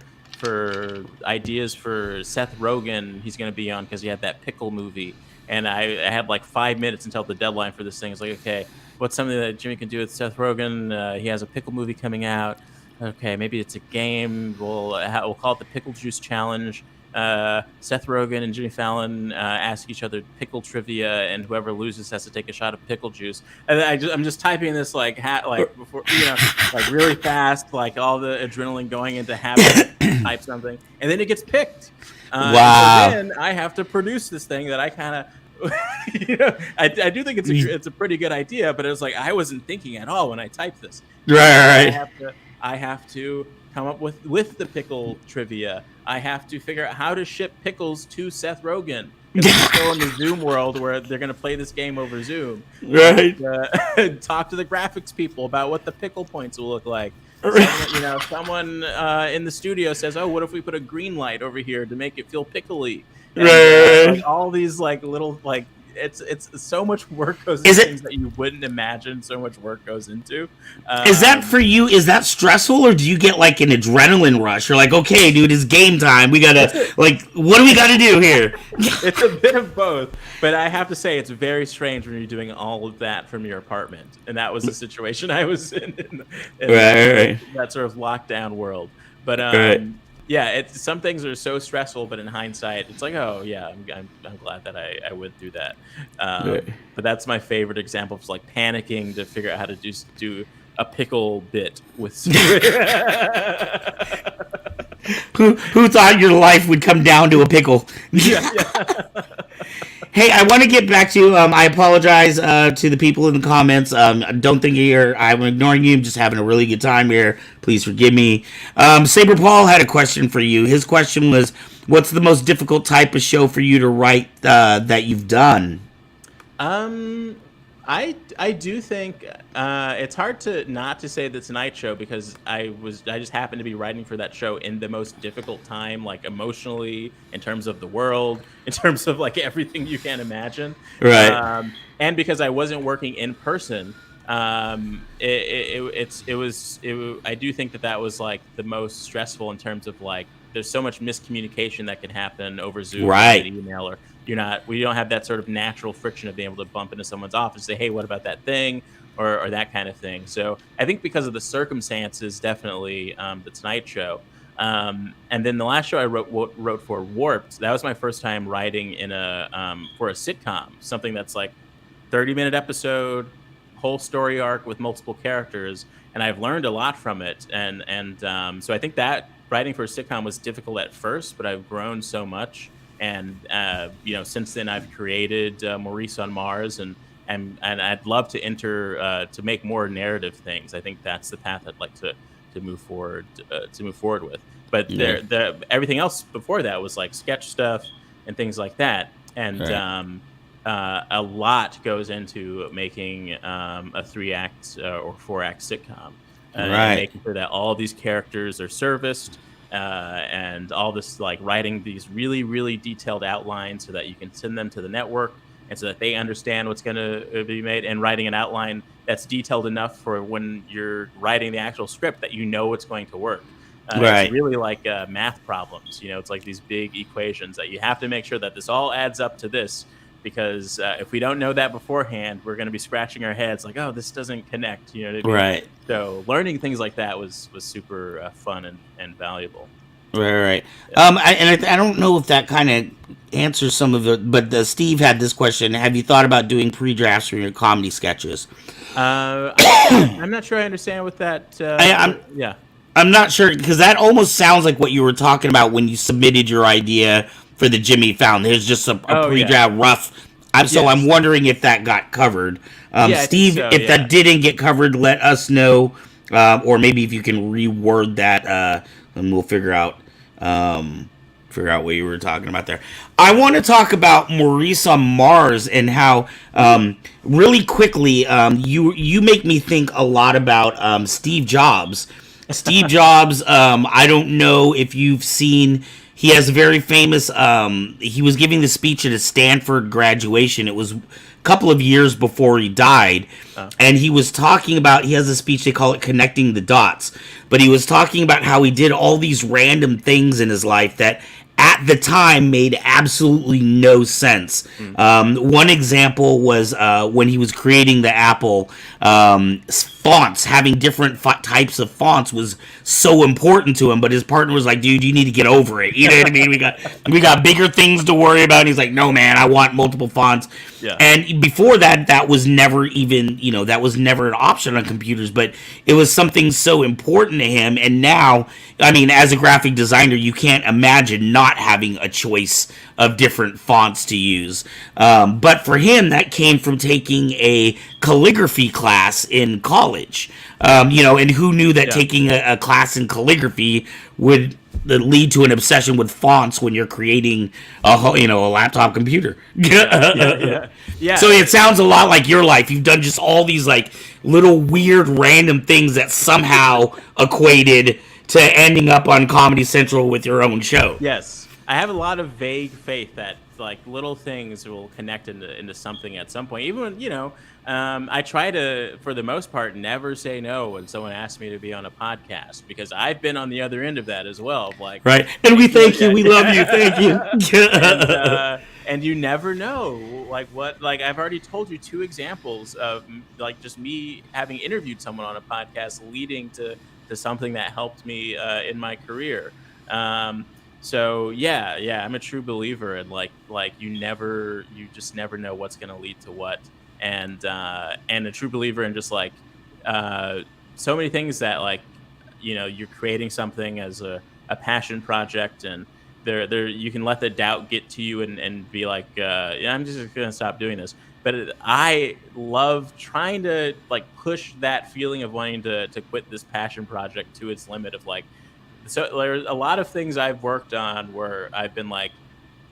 ideas for Seth Rogen. He's going to be on because he had that pickle movie, and I had like 5 minutes until the deadline for this thing. It's like, okay, what's something that Jimmy can do with Seth Rogen? He has a pickle movie coming out. Okay, maybe it's a game. We'll call it the Pickle Juice Challenge. Seth Rogen and Jimmy Fallon ask each other pickle trivia, and whoever loses has to take a shot of pickle juice. And I'm just typing this like before like really fast, like all the adrenaline going into having to type something, and then it gets picked. Wow! So then I have to produce this thing that I kind of. I do think it's a pretty good idea, but it was like I wasn't thinking at all when I typed this. Right. I have to come up with the pickle trivia. I have to figure out how to ship pickles to Seth Rogen. Because I'm still in the Zoom world where they're going to play this game over Zoom. Right. And, talk to the graphics people about what the pickle points will look like. Someone in the studio says, "Oh, what if we put a green light over here to make it feel pickly?" And, right. like all these like little like it's so much work goes into things that you wouldn't imagine. So much work goes into. Is that for you? Is that stressful, or do you get like an adrenaline rush? You're like, okay, dude, it's game time. We gotta like, what do we gotta do here? It's a bit of both, but I have to say it's very strange when you're doing all of that from your apartment, and that was the situation I was in right. that sort of lockdown world. But yeah, some things are so stressful, but in hindsight, it's like, oh yeah, I'm glad that I went through that. But that's my favorite example of like panicking to figure out how to do a pickle bit with. Who thought your life would come down to a pickle? Yeah. Hey, I want to get back to. I apologize to the people in the comments. Don't think I'm ignoring you. I'm just having a really good time here. Please forgive me. Saber Paul had a question for you. His question was, "What's the most difficult type of show for you to write that you've done?" I do think it's hard to not to say the Tonight Show, because I just happened to be writing for that show in the most difficult time, like emotionally, in terms of the world, in terms of like everything you can imagine. Right. And because I wasn't working in person, I do think that was like the most stressful in terms of like there's so much miscommunication that can happen over Zoom, right, or email, or we don't have that sort of natural friction of being able to bump into someone's office and say, hey, what about that thing, or that kind of thing. So I think because of the circumstances, definitely the Tonight Show. And then the last show I wrote for, Warped, that was my first time writing in for a sitcom, something that's like 30-minute episode, whole story arc with multiple characters, and I've learned a lot from it. And so I think that writing for a sitcom was difficult at first, but I've grown so much. And since then I've created Maurice on Mars, and I'd love to to make more narrative things. I think that's the path I'd like to move forward with. But everything else before that was like sketch stuff and things like that. And a lot goes into making a 3-act or 4-act sitcom, and making sure that all these characters are serviced. And all this, like writing these really, really detailed outlines so that you can send them to the network and so that they understand what's going to be made, and writing an outline that's detailed enough for when you're writing the actual script that you know it's going to work. It's really like math problems. It's like these big equations that you have to make sure that this all adds up to this, because if we don't know that beforehand, we're going to be scratching our heads like, oh, this doesn't connect. You know what I mean? Right. So learning things like that was super fun and valuable. Right. Yeah. I don't know if that kind of answers some of it, but Steve had this question. Have you thought about doing pre-drafts for your comedy sketches? I'm not sure I understand what that... I'm not sure, because that almost sounds like what you were talking about when you submitted your idea for the Jimmy Fallon. There's just a pre-draft rough. So I'm wondering if that got covered. Steve, if that didn't get covered, let us know. Or maybe if you can reword that, and we'll figure out what you were talking about there. I want to talk about Maurice on Mars and how, really quickly, you make me think a lot about Steve Jobs. Steve Jobs, I don't know if you've seen... He has a very famous, he was giving the speech at a Stanford graduation. It was a couple of years before he died. And he was talking about, he has a speech, they call it Connecting the Dots. But he was talking about how he did all these random things in his life that at the time made absolutely no sense. One example was when he was creating the Apple, fonts, having different types of fonts was so important to him, but his partner was like, dude, you need to get over it. You know what I mean? We got bigger things to worry about. And he's like, no, man, I want multiple fonts. Yeah. And before that was never even, that was never an option on computers, but it was something so important to him. And now, I mean, as a graphic designer, you can't imagine not having a choice of different fonts to use. But for him, that came from taking a calligraphy class in college. And who knew that taking a class in calligraphy would lead to an obsession with fonts when you're creating a laptop computer. Yeah. So it sounds a lot like your life. You've done just all these like little weird random things that somehow equated to ending up on Comedy Central with your own show. Yes. I have a lot of vague faith that like little things will connect into something at some point. Even when, I try to, for the most part, never say no when someone asks me to be on a podcast, because I've been on the other end of that as well. Of like, Right. And we thank you. We love you. Thank you. and you never know, like what, like I've already told you two examples of like just me having interviewed someone on a podcast leading to something that helped me in my career. So yeah, I'm a true believer in like you just never know what's going to lead to what, and a true believer in just like uh, so many things that like you're creating something as a passion project, and there you can let the doubt get to you and be like, yeah, I'm just gonna stop doing this. But I love trying to like push that feeling of wanting to quit this passion project to its limit of like, so there's a lot of things I've worked on where I've been like,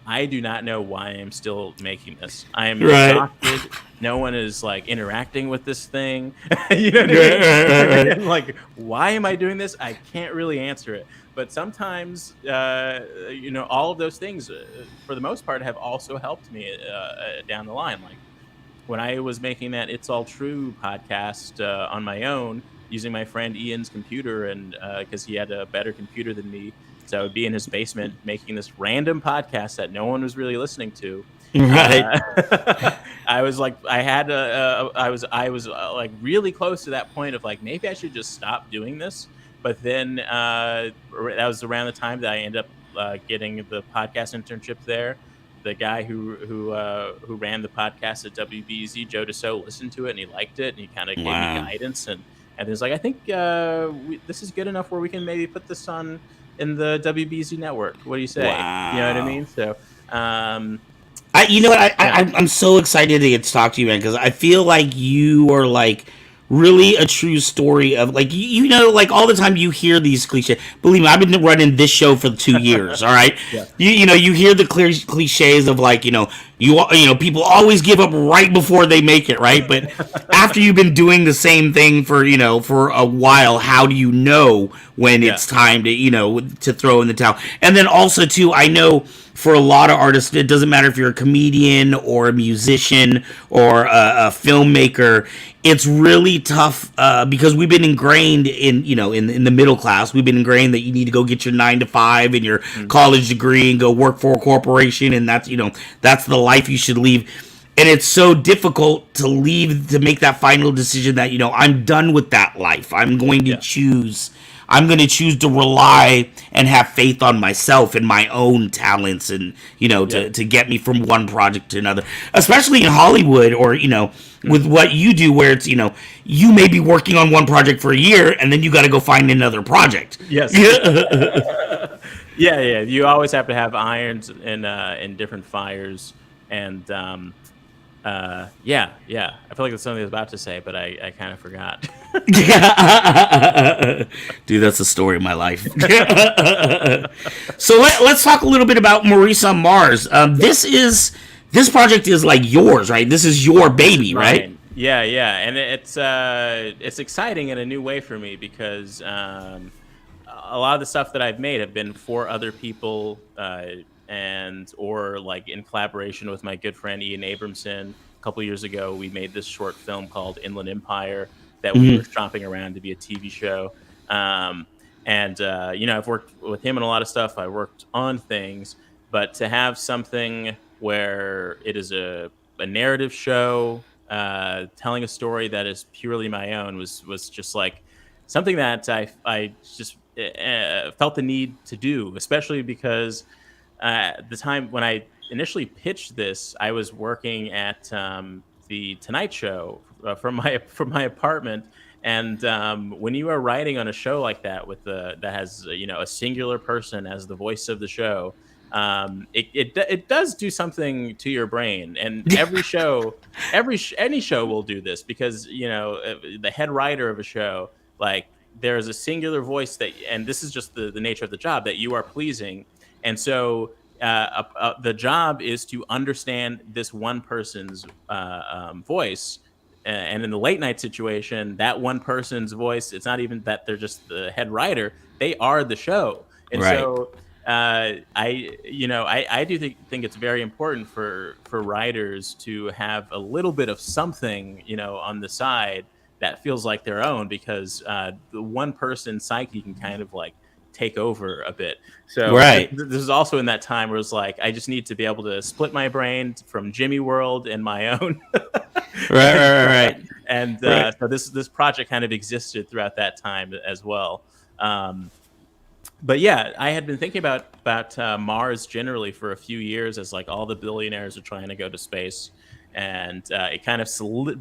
I do not know why I'm still making this. I am Right. exhausted. No one is like interacting with this thing. You know what I Right, mean? right, right, right. And like, why am I doing this? I can't really answer it. But sometimes, all of those things, for the most part, have also helped me down the line. Like when I was making that "It's All True" podcast on my own, using my friend Ian's computer, and because he had a better computer than me, so I would be in his basement making this random podcast that no one was really listening to. Right. I was like, I was like really close to that point of like, maybe I should just stop doing this. But then that was around the time that I ended up getting the podcast internship there. The guy who ran the podcast at WBZ, Joe DeSo, listened to it and he liked it, and he kind of gave me Wow. guidance, and he was like, I think this is good enough where we can maybe put this on in the WBZ network. What do you say? You know what I Wow. mean? So, You know what? yeah. I'm so excited to get to talk to you, man, because I feel like you are like really a true story of like like all the time you hear these cliches. Believe me, I've been running this show for 2 years. All right, Yeah. you hear the clear cliches of like people always give up right before they make it, right? But after you've been doing the same thing for for a while, how do you know when Yeah. it's time to to throw in the towel? And then also too, I know for a lot of artists, it doesn't matter if you're a comedian or a musician or a filmmaker. It's really tough because we've been ingrained in the middle class. We've been ingrained that you need to go get your 9 to 5 and your college degree and go work for a corporation, and that's the life you should leave. And it's so difficult to leave, to make that final decision that I'm done with that life. Yeah. I'm going to choose to rely and have faith on myself and my own talents, and Yeah. to get me from one project to another, especially in Hollywood, or with what you do, where it's you may be working on one project for a year and then you got to go find another project. Yes. Yeah. You always have to have irons in different fires, and yeah. I feel like that's something I was about to say, but I kind of forgot. Dude, that's the story of my life. So let's talk a little bit about Maurice on Mars. This project is like yours, right? This is your baby, right? Mine. Yeah, and it's exciting in a new way for me, because a lot of the stuff that I've made have been for other people, and or like in collaboration with my good friend Ian Abramson. A couple years ago, we made this short film called Inland Empire that we were shopping around to be a TV show. And I've worked with him on a lot of stuff. I worked on things, but to have something where it is a narrative show, telling a story that is purely my own, was just like something that I just felt the need to do, especially because the time when I initially pitched this, I was working at the Tonight Show from my apartment. And when you are writing on a show like that that has a singular person as the voice of the show, it does do something to your brain. And any show will do this, because the head writer of a show, like, there is a singular voice and this is just the nature of the job, that you are pleasing. And so the job is to understand this one person's voice. And in the late night situation, that one person's voice, it's not even that they're just the head writer, they are the show. And Right. so I do think it's very important for writers to have a little bit of something, on the side that feels like their own, because the one person psyche can kind of like take over a bit. So Right. this is also in that time where it's like I just need to be able to split my brain from Jimmy World and my own. Right, and right, right. Right. so this project kind of existed throughout that time as well. But yeah, I had been thinking about Mars generally for a few years, as like all the billionaires are trying to go to space, and it kind of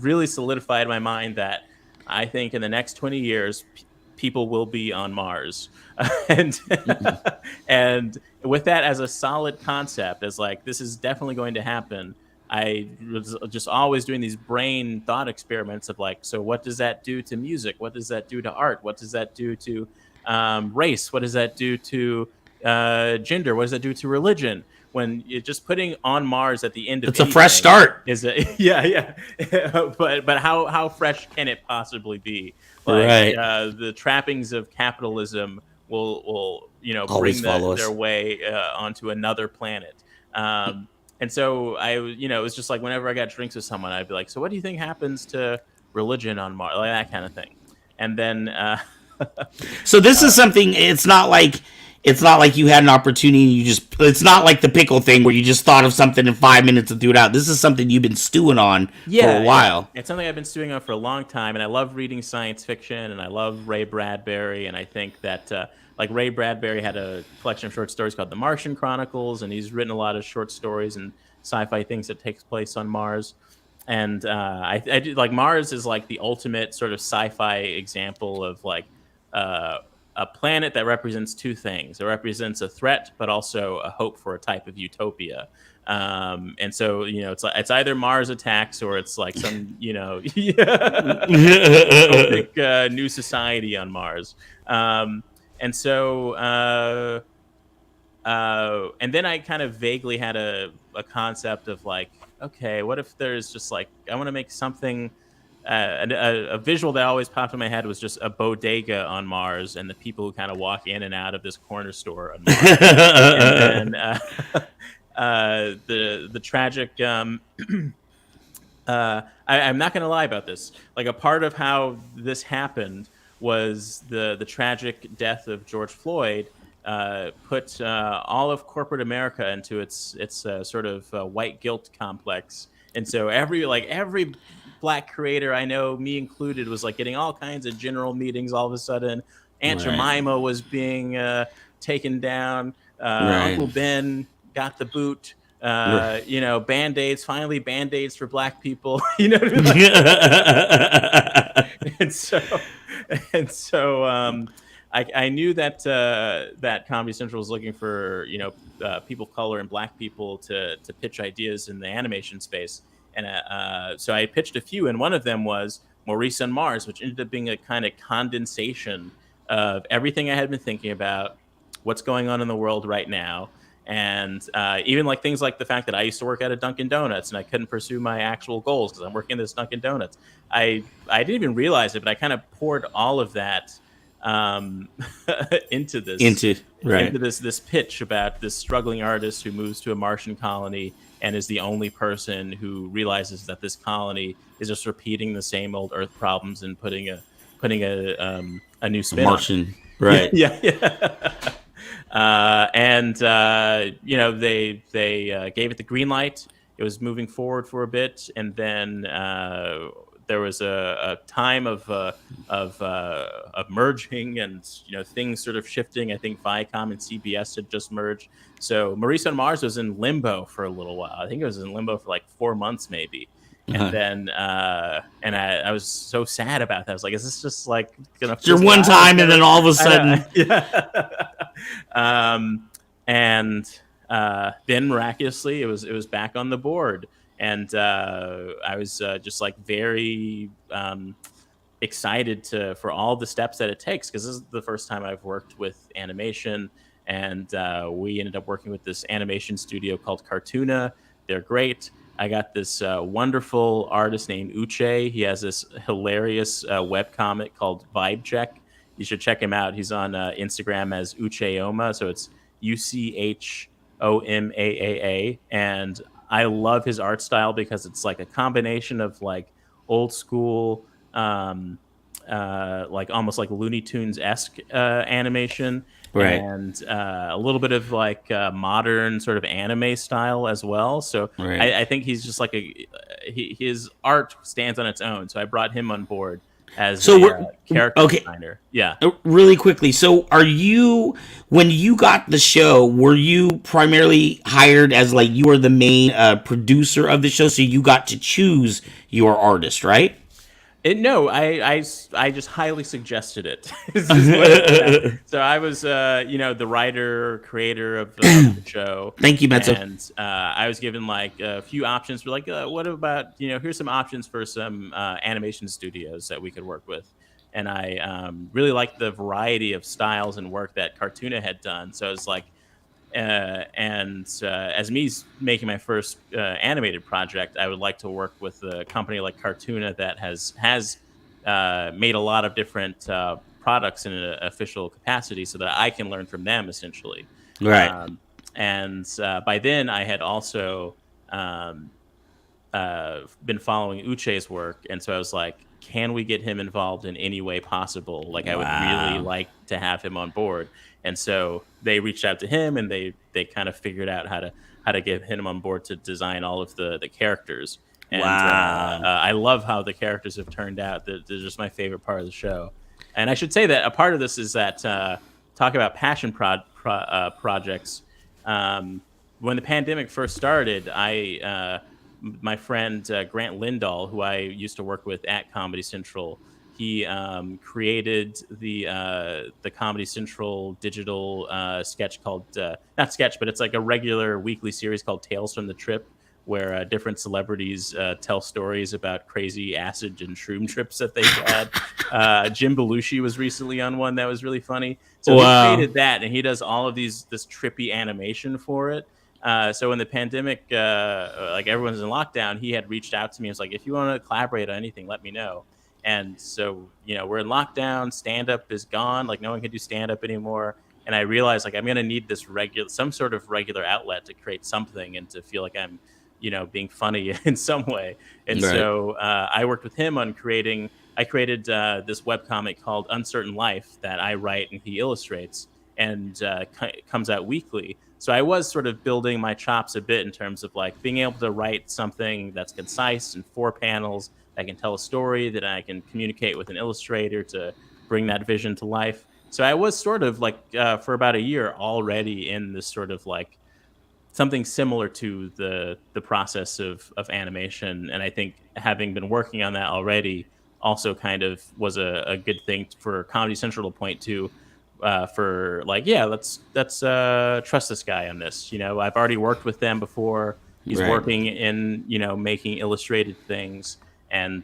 really solidified my mind that I think in the next 20 years, people will be on Mars, and and with that as a solid concept, as like this is definitely going to happen. I was just always doing these brain thought experiments of like, so what does that do to music? What does that do to art? What does that do to race? What does that do to gender? What does that do to religion? When you're just putting on Mars at the end of It's a fresh start. is it? Yeah. but how fresh can it possibly be? Like Right. the trappings of capitalism will Always bring follow us. their way onto another planet. And so it was just like whenever I got drinks with someone, I'd be like, so what do you think happens to religion on Mars? Like that kind of thing. And then So this is something. It's not like you had an opportunity. It's not like the pickle thing where you just thought of something in 5 minutes and threw it out. This is something you've been stewing on for a while. Yeah. It's something I've been stewing on for a long time, and I love reading science fiction, and I love Ray Bradbury, and I think that like Ray Bradbury had a collection of short stories called The Martian Chronicles, and he's written a lot of short stories and sci-fi things that takes place on Mars. And I do like Mars is like the ultimate sort of sci-fi example of like a planet that represents two things. It represents a threat, but also a hope for a type of utopia. And so it's either Mars attacks or it's like some utopic new society on Mars. And so and then I kind of vaguely had a concept of like, okay, what if there's just like I want to make something. A visual that always popped in my head was just a bodega on Mars and the people who kind of walk in and out of this corner store on Mars. And then the tragic. I'm not going to lie about this. Like a part of how this happened was the tragic death of George Floyd. Put all of corporate America into its sort of white guilt complex, and so every Black creator I know, me included, was like getting all kinds of general meetings all of a sudden. Aunt Jemima was being taken down. Uncle Ben got the boot. Band-Aids, finally Band-Aids for Black people. And so I knew that that Comedy Central was looking for people of color and Black people to pitch ideas in the animation space. And so I pitched a few, and one of them was Maurice on Mars, which ended up being a kind of condensation of everything I had been thinking about, what's going on in the world right now, and even like things like the fact that I used to work at a Dunkin' Donuts and I couldn't pursue my actual goals because I'm working at this Dunkin' Donuts. I didn't even realize it, but I kind of poured all of that into this pitch about this struggling artist who moves to a Martian colony and is the only person who realizes that this colony is just repeating the same old Earth problems and putting a new spin Martian, on it. right? Yeah. They gave it the green light. It was moving forward for a bit, and then there was a time of merging and things sort of shifting. I think Viacom and CBS had just merged, so Maurice on Mars was in limbo for a little while. I think it was in limbo for like 4 months maybe. And then I was so sad about that. I was like, is this just like gonna your one time and then all of a sudden then miraculously it was back on the board. And I was just like very excited for all the steps that it takes, because this is the first time I've worked with animation, and we ended up working with this animation studio called Cartoona. They're great. I got this wonderful artist named Uche. He has this hilarious webcomic called Vibe Check. You should check him out. He's on Instagram as Ucheoma. So it's UCHOMAAA, and I love his art style because it's like a combination of like old school, like almost like Looney Tunes esque animation, Right. and a little bit of like modern sort of anime style as well. So Right. I think he's just like his art stands on its own. So I brought him on board as So a we're character okay. designer. Yeah. Really quickly. So are you, when you got the show, were you primarily hired as like you were the main producer of the show, so you got to choose your artist, right? No, I just highly suggested it. Is what it was. So I was, the writer, creator of the show, Thank you, Menzo. and I was given like a few options for like, what about, here's some options for some animation studios that we could work with. And I really liked the variety of styles and work that Cartoona had done. So it's like, and as me making my first animated project, I would like to work with a company like Cartoona that has made a lot of different products in an official capacity, so that I can learn from them essentially. Right. Um, and by then, I had also um, been following Uche's work, and so I was like, can we get him involved in any way possible? Like, I would really Wow. like to have him on board. And so they reached out to him, and they kind of figured out how to get him on board to design all of the characters. And Wow. I love how the characters have turned out. They're just my favorite part of the show. And I should say that a part of this is that talk about passion projects. Um, when the pandemic first started, my friend Grant Lindahl, who I used to work with at Comedy Central, he created the Comedy Central digital sketch called not sketch, but it's like a regular weekly series called Tales from the Trip, where different celebrities tell stories about crazy acid and shroom trips that they've had. Jim Belushi was recently on one that was really funny. So he Wow. created that, and he does all of this trippy animation for it. So when the pandemic, like everyone's in lockdown, he had reached out to me and was like, if you want to collaborate on anything, let me know. And so, we're in lockdown, stand up is gone, like no one can do stand up anymore. And I realized like I'm going to need some sort of regular outlet to create something and to feel like I'm, being funny in some way. And Right. so I worked with him on I created this webcomic called Uncertain Life that I write and he illustrates, and comes out weekly. So I was sort of building my chops a bit in terms of like being able to write something that's concise in 4 panels, that can tell a story, that I can communicate with an illustrator to bring that vision to life. So I was sort of like for about a year already in this sort of like something similar to the process of animation. And I think having been working on that already also kind of was a good thing for Comedy Central to point to, for like, yeah, let's trust this guy on this. I've already worked with them before. He's Right. working in making illustrated things, and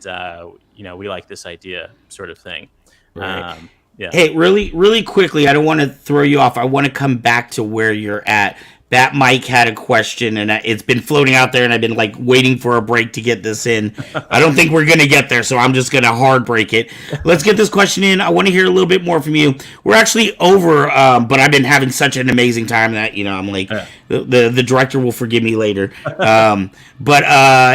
we like this idea, sort of thing. Right. Yeah. Hey, really, really quickly, I don't want to throw you off. I want to come back to where you're at. That Mike had a question, and it's been floating out there, and I've been like waiting for a break to get this in. I don't think we're gonna get there, so I'm just gonna hard break it. Let's get this question in. I want to hear a little bit more from you. We're actually over, but I've been having such an amazing time that I'm like, Yeah. the director will forgive me later. But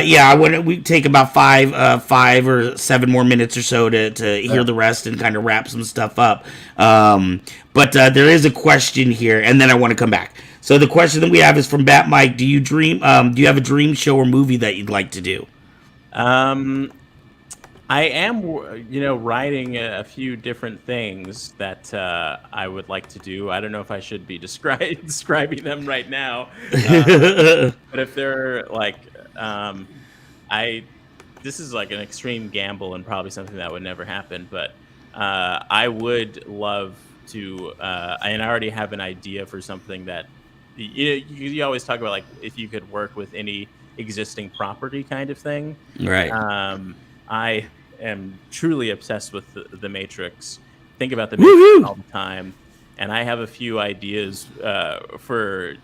yeah, I want we take about 5 or 7 more minutes or so to hear the rest and kind of wrap some stuff up. But there is a question here, and then I want to come back. So the question that we have is from Bat Mike. Do you dream? Do you have a dream show or movie that you'd like to do? Um, I am, writing a few different things that I would like to do. I don't know if I should be describing them right now, but if they're like, I, this is like an extreme gamble and probably something that would never happen. But I would love to, and I already have an idea for something that you always talk about, like if you could work with any existing property kind of thing. Right. I am truly obsessed with the Matrix. Think about the Matrix Woohoo! all the time, and I have a few ideas for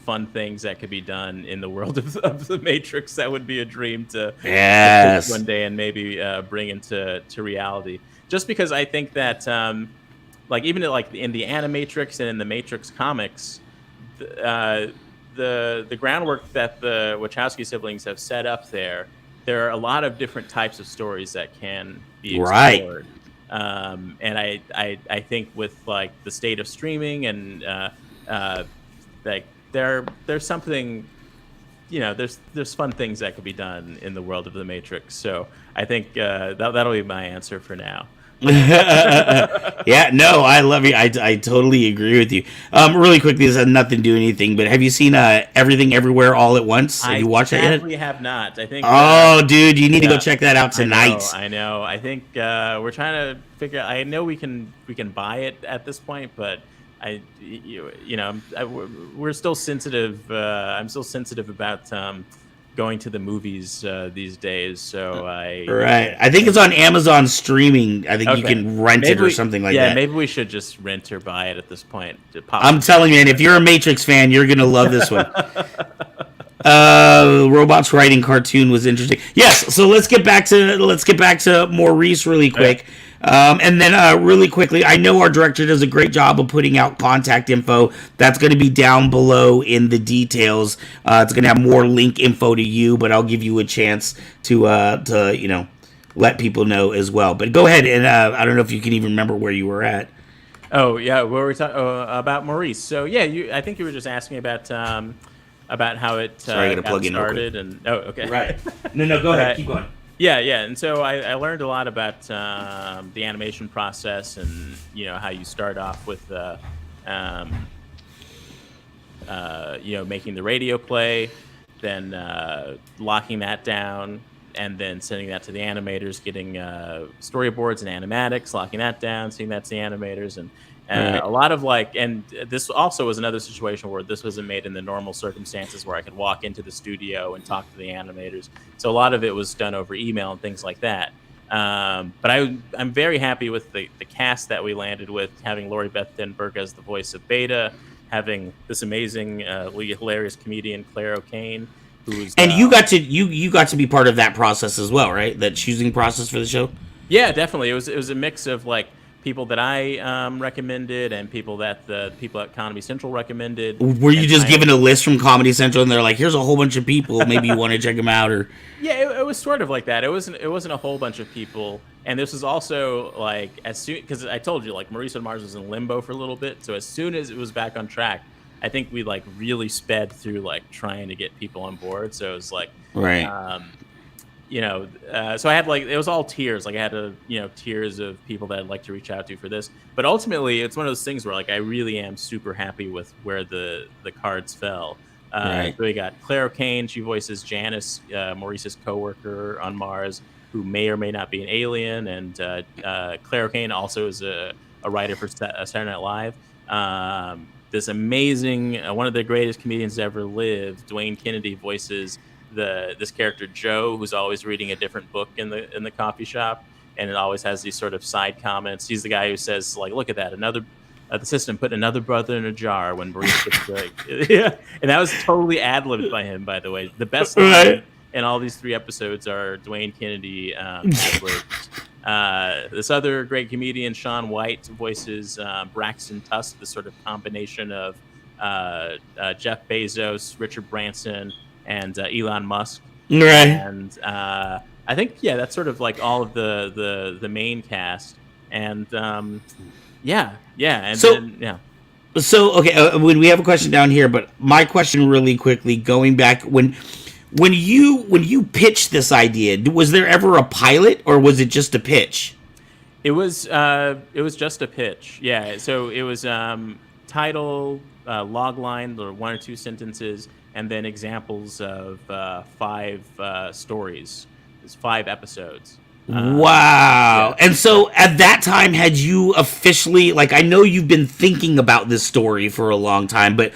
fun things that could be done in the world of the Matrix that would be a dream to pitch Yes. one day and maybe bring into reality. Just because I think that like even like in the Animatrix and in the Matrix comics, the groundwork that the Wachowski siblings have set up there, there are a lot of different types of stories that can be Right. explored. And I think with like the state of streaming and like there's something, there's fun things that could be done in the world of the Matrix. So I think that'll be my answer for now. Yeah, no, I love you. I totally agree with you. Really quickly, this has nothing to do with anything, but have you seen Everything Everywhere All at Once? Have you watched that yet? I sadly have not. I think. Oh, dude, you need to go check that out tonight. I know. I think we're trying to figure. I know we can buy it at this point, but we're still sensitive. I'm still sensitive about going to the movies these days. So I think it's on Amazon streaming. I think you can rent it or something like that. Yeah, maybe we should just rent or buy it at this point. I'm telling you, man, if you're a Matrix fan, you're gonna love this one. Robots writing cartoon was interesting. Yes, so let's get back to Maurice really quick. And then really quickly, I know our director does a great job of putting out contact info. That's going to be down below in the details. It's going to have more link info to you, but I'll give you a chance to let people know as well. But go ahead, and I don't know if you can even remember where you were at. Oh yeah, where were we talking about Maurice? So yeah, I think you were just asking about how it Sorry, I gotta plug in started. And okay, right. No, go ahead, keep going. Yeah, and so I learned a lot about the animation process and how you start off with making the radio play, then locking that down, and then sending that to the animators, getting storyboards and animatics, locking that down, sending that to the animators, and a lot of and this also was another situation where this wasn't made in the normal circumstances where I could walk into the studio and talk to the animators. So a lot of it was done over email and things like that. But I'm very happy with the cast that we landed with, having Lori Beth Denberg as the voice of Beta, having this amazing, hilarious comedian Claire O'Kane, who's you got to be part of that process as well, right? That choosing process for the show. Yeah, definitely. It was a mix of people that I recommended and people that the people at Comedy Central recommended. Were you just given a list from Comedy Central and they're like, here's a whole bunch of people, maybe you want to check them out? Or yeah, it was sort of like that. It wasn't a whole bunch of people, and this was also as soon, because I told you Maurice on Mars was in limbo for a little bit, so as soon as it was back on track, I think we really sped through trying to get people on board. So it was right. So I had it was all tiers. I had tiers of people that I'd like to reach out to for this. But ultimately, it's one of those things where I really am super happy with where the cards fell. Right. So we got Claire O'Kane. She voices Janice, Maurice's coworker on Mars, who may or may not be an alien. And Claire O'Kane also is a writer for Saturday Night Live. This amazing, one of the greatest comedians to ever live, Dwayne Kennedy, voices this character Joe, who's always reading a different book in the coffee shop, and it always has these sort of side comments. He's the guy who says look at that, the system put another brother in a jar when Maurice puts yeah, and that was totally ad-libbed by him, by the way. The best line in all these 3 episodes are Dwayne Kennedy ad-libbed. This other great comedian, Sean White, voices Braxton Tusk, the sort of combination of Jeff Bezos, Richard Branson, and Elon Musk. Right. And I think that's sort of all of the main cast. And and So okay, when we have a question down here, but my question really quickly, going back when you pitched this idea, was there ever a pilot or was it just a pitch? It was just a pitch. Yeah. So it was title, log line, or 1 or 2 sentences, and then examples of 5 stories. It's 5 episodes. Wow. Yeah. And so at that time, had you officially, I know you've been thinking about this story for a long time, but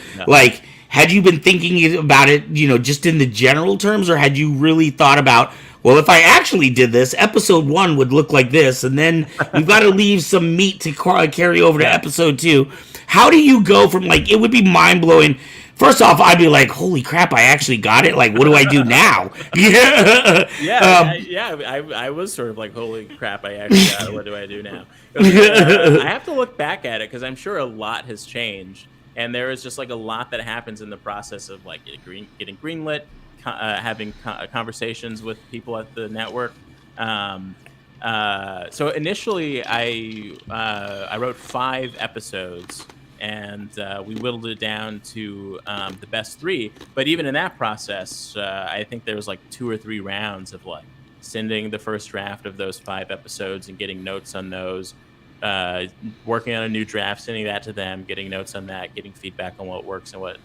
had you been thinking about it, just in the general terms, or had you really thought about, well, if I actually did this, episode 1 would look like this, and then we've got to leave some meat to carry over to episode 2. How do you go from, it would be mind-blowing. First off, I'd be like, holy crap, I actually got it. What do I do now? I was sort of holy crap, I actually got it. What do I do now? I have to look back at it because I'm sure a lot has changed. and there is just like a lot that happens in the process of like getting greenlit, having conversations with people at the network. Um, so initially, I wrote 5 episodes, and we whittled it down to the best 3. But even in that process, I think there was like 2 or 3 rounds of like sending the first draft of those 5 episodes and getting notes on those, uh, working on a new draft, sending that to them, getting notes on that, getting feedback on what works and what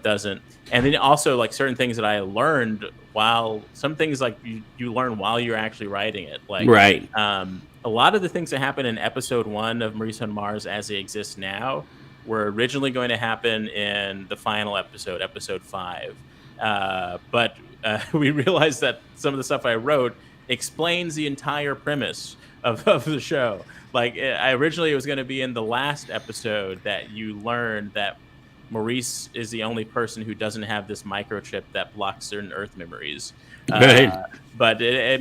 doesn't. And then also like certain things that I learned while some things like you learn while you're actually writing it. Like Right. a lot of the things that happen in episode 1 of Maurice on Mars as it exists now were originally going to happen in the final episode, episode 5. But we realized that some of the stuff I wrote explains the entire premise of the show. Like I originally it was going to be in the last episode that you learned that Maurice is the only person who doesn't have this microchip that blocks certain Earth memories. Uh, Right. but they're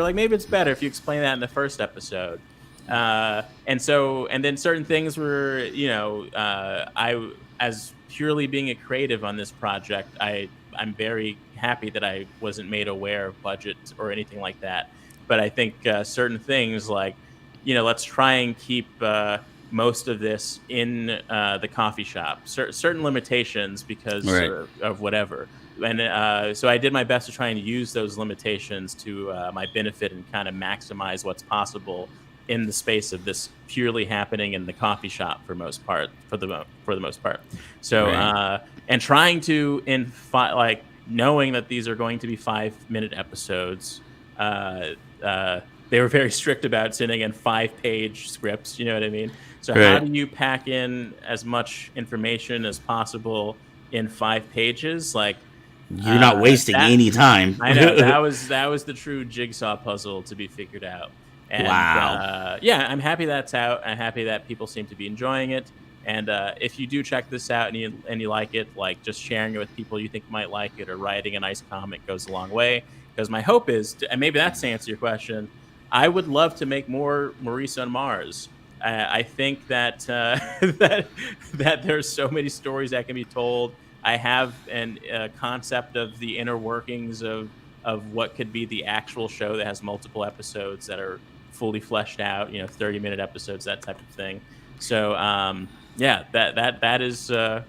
like maybe it's better if you explain that in the first episode. And then certain things were I as purely being a creative on this project, I'm very happy that I wasn't made aware of budget or anything like that. But I think certain things like let's try and keep most of this in the coffee shop. Certain limitations because Right. of whatever. And so I did my best to try and use those limitations to my benefit and kind of maximize what's possible in the space of this purely happening in the coffee shop for the most part. So Right. and trying to like knowing that these are going to be 5-minute episodes. Uh, they were very strict about sending in 5-page scripts. You know what I mean? So how Right. do you pack in as much information as possible in 5 pages? Like You're not wasting that any time. I know that was the true jigsaw puzzle to be figured out. And Wow. yeah, I'm happy that's out. I'm happy that people seem to be enjoying it. And if you do check this out and you like it, like just sharing it with people you think might like it or writing a nice comment goes a long way. Because my hope is, and maybe that's to answer your question, I would love to make more Maurice on Mars. I think that that there's so many stories that can be told. I have a concept of the inner workings of what could be the actual show that has multiple episodes that are fully fleshed out. 30-minute episodes, that type of thing. So yeah, that is a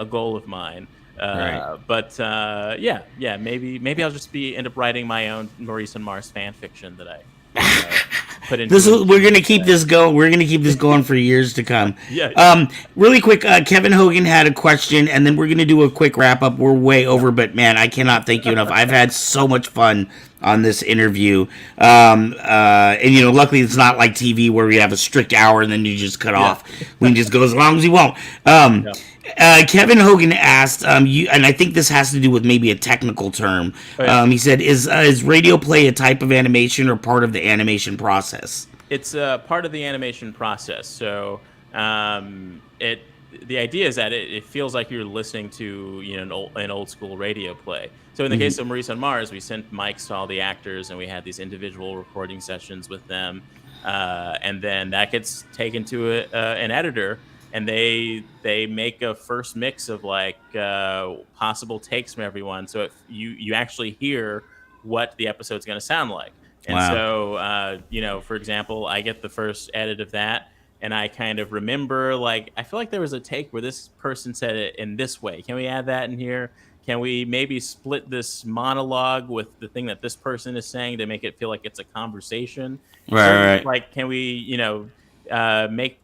goal of mine. Right. But yeah, maybe I'll just end up writing my own Maurice and Mars fan fiction that I put into We're gonna keep this going. We're gonna keep this going for years to come. Yeah. Really quick, Kevin Hogan had a question, and then we're gonna do a quick wrap up. We're way over, but man, I cannot thank you enough. I've had so much fun on this interview, and luckily it's not like TV where we have a strict hour and then you just cut off. We can just go as long as you want. Yeah. Kevin Hogan asked, and I think this has to do with maybe a technical term. Oh, yeah. He said, "Is radio play a type of animation or part of the animation process?" It's part of the animation process. So the idea is that it feels like you're listening to an old school radio play. So in the case of Maurice on Mars, we sent mics to all the actors, and we had these individual recording sessions with them, and then that gets taken to an editor, and they make a first mix of like possible takes from everyone, so if you actually hear what the episode's going to sound like. And Wow. so, for example, I get the first edit of that, and I kind of remember, like, I feel like there was a take where this person said it in this way. Can we add that in here? Can we maybe split this monologue with the thing that this person is saying to make it feel like it's a conversation? Right. Like, can we, make,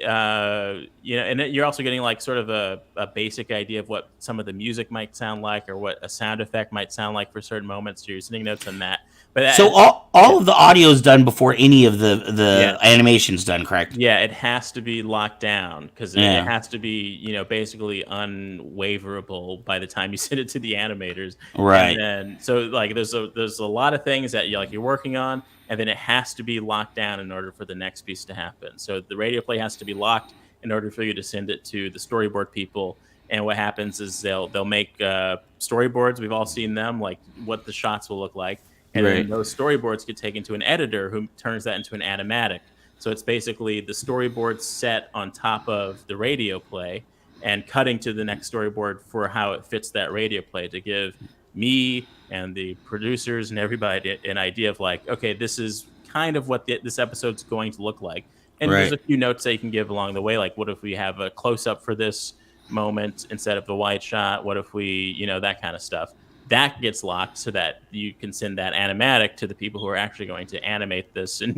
and then you're also getting like sort of a basic idea of what some of the music might sound like or what a sound effect might sound like for certain moments. So you're sending notes on that. But So all of the audio is done before any of the Yeah. animation's done, correct? Yeah, it has to be locked down because Yeah. it has to be, basically unwaverable by the time you send it to the animators. Right. And then, so like, there's a lot of things that you're working on, and then it has to be locked down in order for the next piece to happen. So the radio play has to be locked in order for you to send it to the storyboard people. And what happens is they'll make storyboards. We've all seen them, like what the shots will look like. And Right. then those storyboards get taken to an editor who turns that into an animatic. So it's basically the storyboard set on top of the radio play and cutting to the next storyboard for how it fits that radio play to give me and the producers and everybody an idea of like, okay, this is kind of what this episode's going to look like. And there's Right. a few notes that you can give along the way. Like, what if we have a close up for this moment instead of the wide shot? What if we, that kind of stuff that gets locked so that you can send that animatic to the people who are actually going to animate this and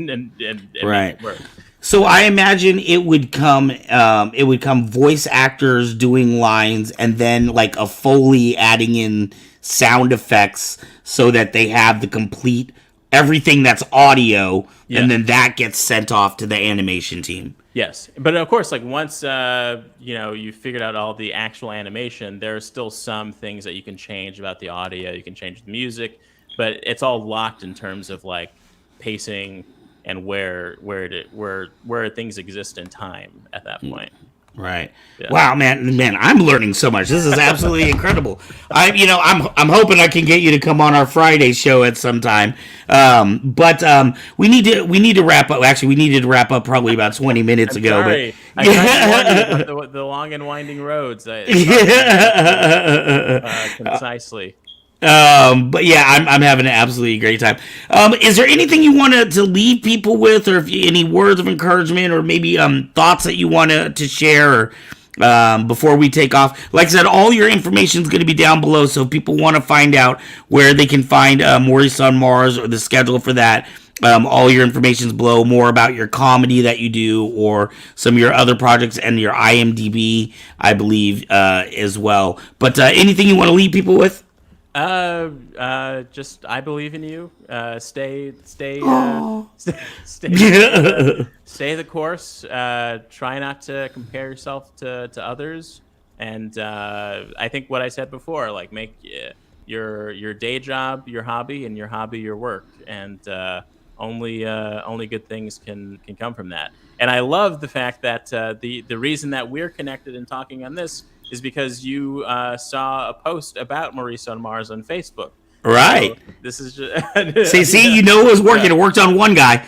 Right. make it work. So I imagine it would come voice actors doing lines and then like a Foley adding in sound effects so that they have the complete everything that's audio, and then that gets sent off to the animation team. Yes, but of course, like once you figured out all the actual animation, there are still some things that you can change about the audio. You can change the music, but it's all locked in terms of like pacing and where things exist in time at that point. Right. Yeah. Wow, man, I'm learning so much. This is absolutely incredible. I'm hoping I can get you to come on our Friday show at some time. But we need to wrap up. Actually, we needed to wrap up probably about 20 minutes ago. Sorry. But I tried to warn you about the long and winding roads. Concisely. But yeah, I'm having an absolutely great time. Is there anything you want to leave people with, or any words of encouragement, or maybe thoughts that you want to share before we take off? Like I said, all your information is going to be down below, so if people want to find out where they can find Maurice on Mars or the schedule for that, all your information is below. More about your comedy that you do, or some of your other projects, and your IMDb, I believe, as well. But anything you want to leave people with? Just I believe in you. Stay stay the course. Try not to compare yourself to others. And I think what I said before, like make your day job your hobby, and your hobby your work, and only good things can come from that. And I love the fact that the reason that we're connected and talking on this is because you saw a post about Maurice on Mars on Facebook. Right. So this is just See, you know it was working. It worked on one guy.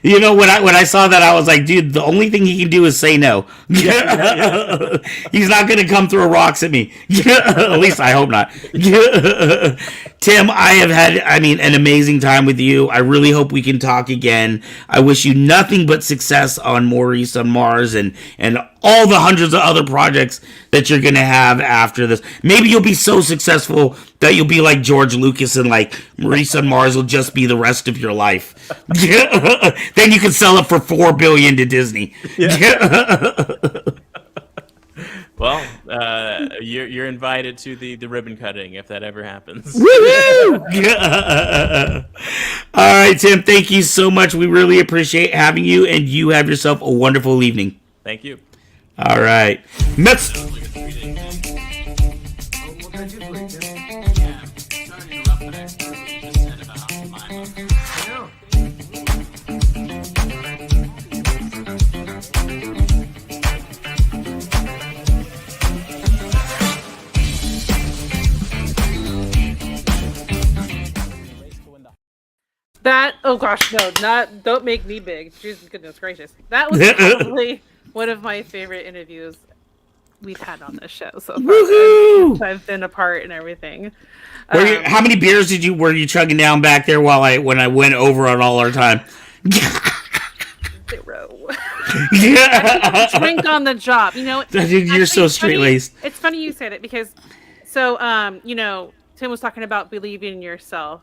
When I saw that, I was like, dude, the only thing he can do is say no. He's not going to come throw rocks at me. At least I hope not. Tim, I have had, an amazing time with you. I really hope we can talk again. I wish you nothing but success on Maurice on Mars and all the hundreds of other projects that you're going to have after this. Maybe you'll be so successful that you'll be like George Lucas, and like Maurice on Mars will just be the rest of your life. Then you can sell it for $4 billion to Disney. Well, you're invited to the ribbon cutting if that ever happens. Woo-hoo! All right, Tim, thank you so much. We really appreciate having you, and you have yourself a wonderful evening. Thank you. All right. Mets. Oh gosh, no, don't make me big. Jesus, goodness gracious. That was probably one of my favorite interviews we've had on this show so far. Woohoo! I've been a part and everything. How many beers were you chugging down back there when I went over on all our time? 0. Drink on the job, You're so straight laced. It's funny you said it because, so Tim was talking about believing in yourself,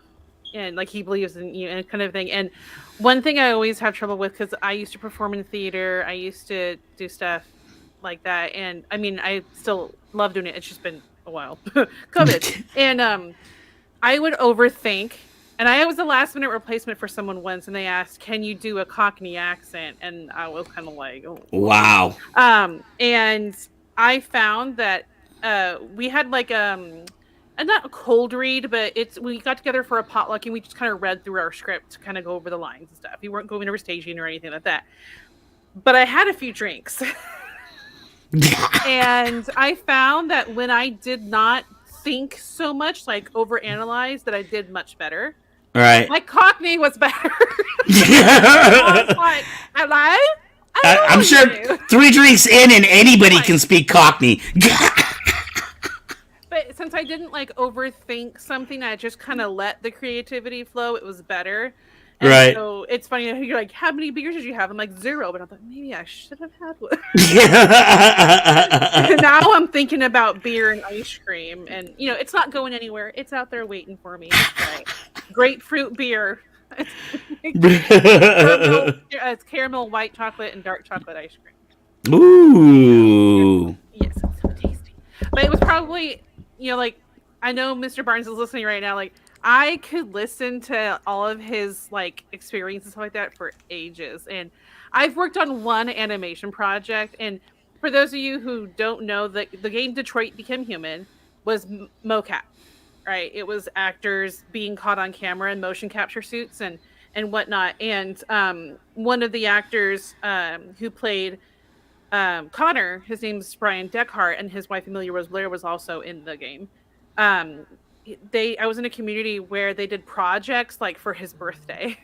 and like he believes in you and kind of thing. And one thing I always have trouble with, because I used to perform in theater, I used to do stuff like that, and I still love doing it. It's just been a while, COVID, and I would overthink. And I was a last minute replacement for someone once, and they asked, "Can you do a Cockney accent?" And I was kind of like, "Oh, wow." And I found that we had like not a cold read, but we got together for a potluck, and we just kind of read through our script to kind of go over the lines and stuff. We weren't going over staging or anything like that. But I had a few drinks. And I found that when I did not think so much, like overanalyze, that I did much better. Right. My Cockney was better. I was like, hello? I'm sure 3 drinks in and anybody can speak Cockney. But since I didn't like overthink something, I just kind of let the creativity flow. It was better. And Right. so it's funny, you're like, how many beers did you have? I'm like, 0. But I'm like, maybe I should have had one. Now I'm thinking about beer and ice cream. And, it's not going anywhere. It's out there waiting for me. Right. Grapefruit beer. It's caramel, white chocolate, and dark chocolate ice cream. Ooh. Yes, it's so tasty. But it was probably, like, I know Mr. Barnes is listening right now. Like, I could listen to all of his like experiences and stuff like that for ages. And I've worked on one animation project. And for those of you who don't know, the game Detroit Become Human was mocap, right? It was actors being caught on camera in motion capture suits and whatnot. And one of the actors who played Connor, his name's Brian Deckhart, and his wife Amelia Rose Blair was also in the game. I was in a community where they did projects like for his birthday.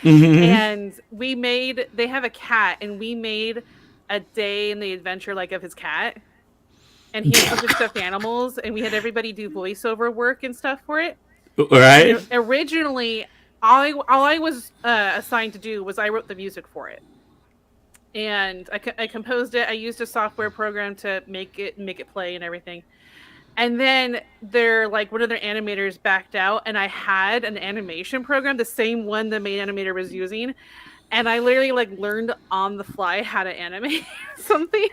And they have a cat, and we made a day in the adventure like of his cat, and he had a bunch of stuffed animals, and we had everybody do voiceover work and stuff for it. Right. And originally, all I was assigned to do was I wrote the music for it, and I composed it. I used a software program to make it play and everything. And then one of their animators backed out, and I had an animation program, the same one the main animator was using, and I literally learned on the fly how to animate something.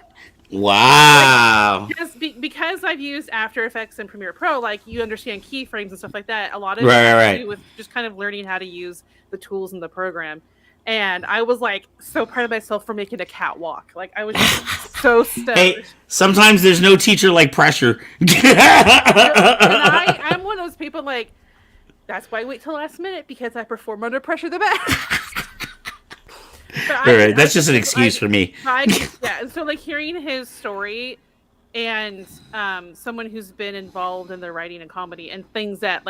Wow. Because I've used After Effects and Premiere Pro, you understand keyframes and stuff like that. A lot of it has to do with just kind of learning how to use the tools in the program. And I was so proud of myself for making a catwalk. I was just so stoked. Hey, sometimes there's no teacher like pressure. And I'm one of those people that's why I wait till the last minute, because I perform under pressure the best. That's just an excuse for me. Yeah, and so hearing his story and someone who's been involved in the writing and comedy and things that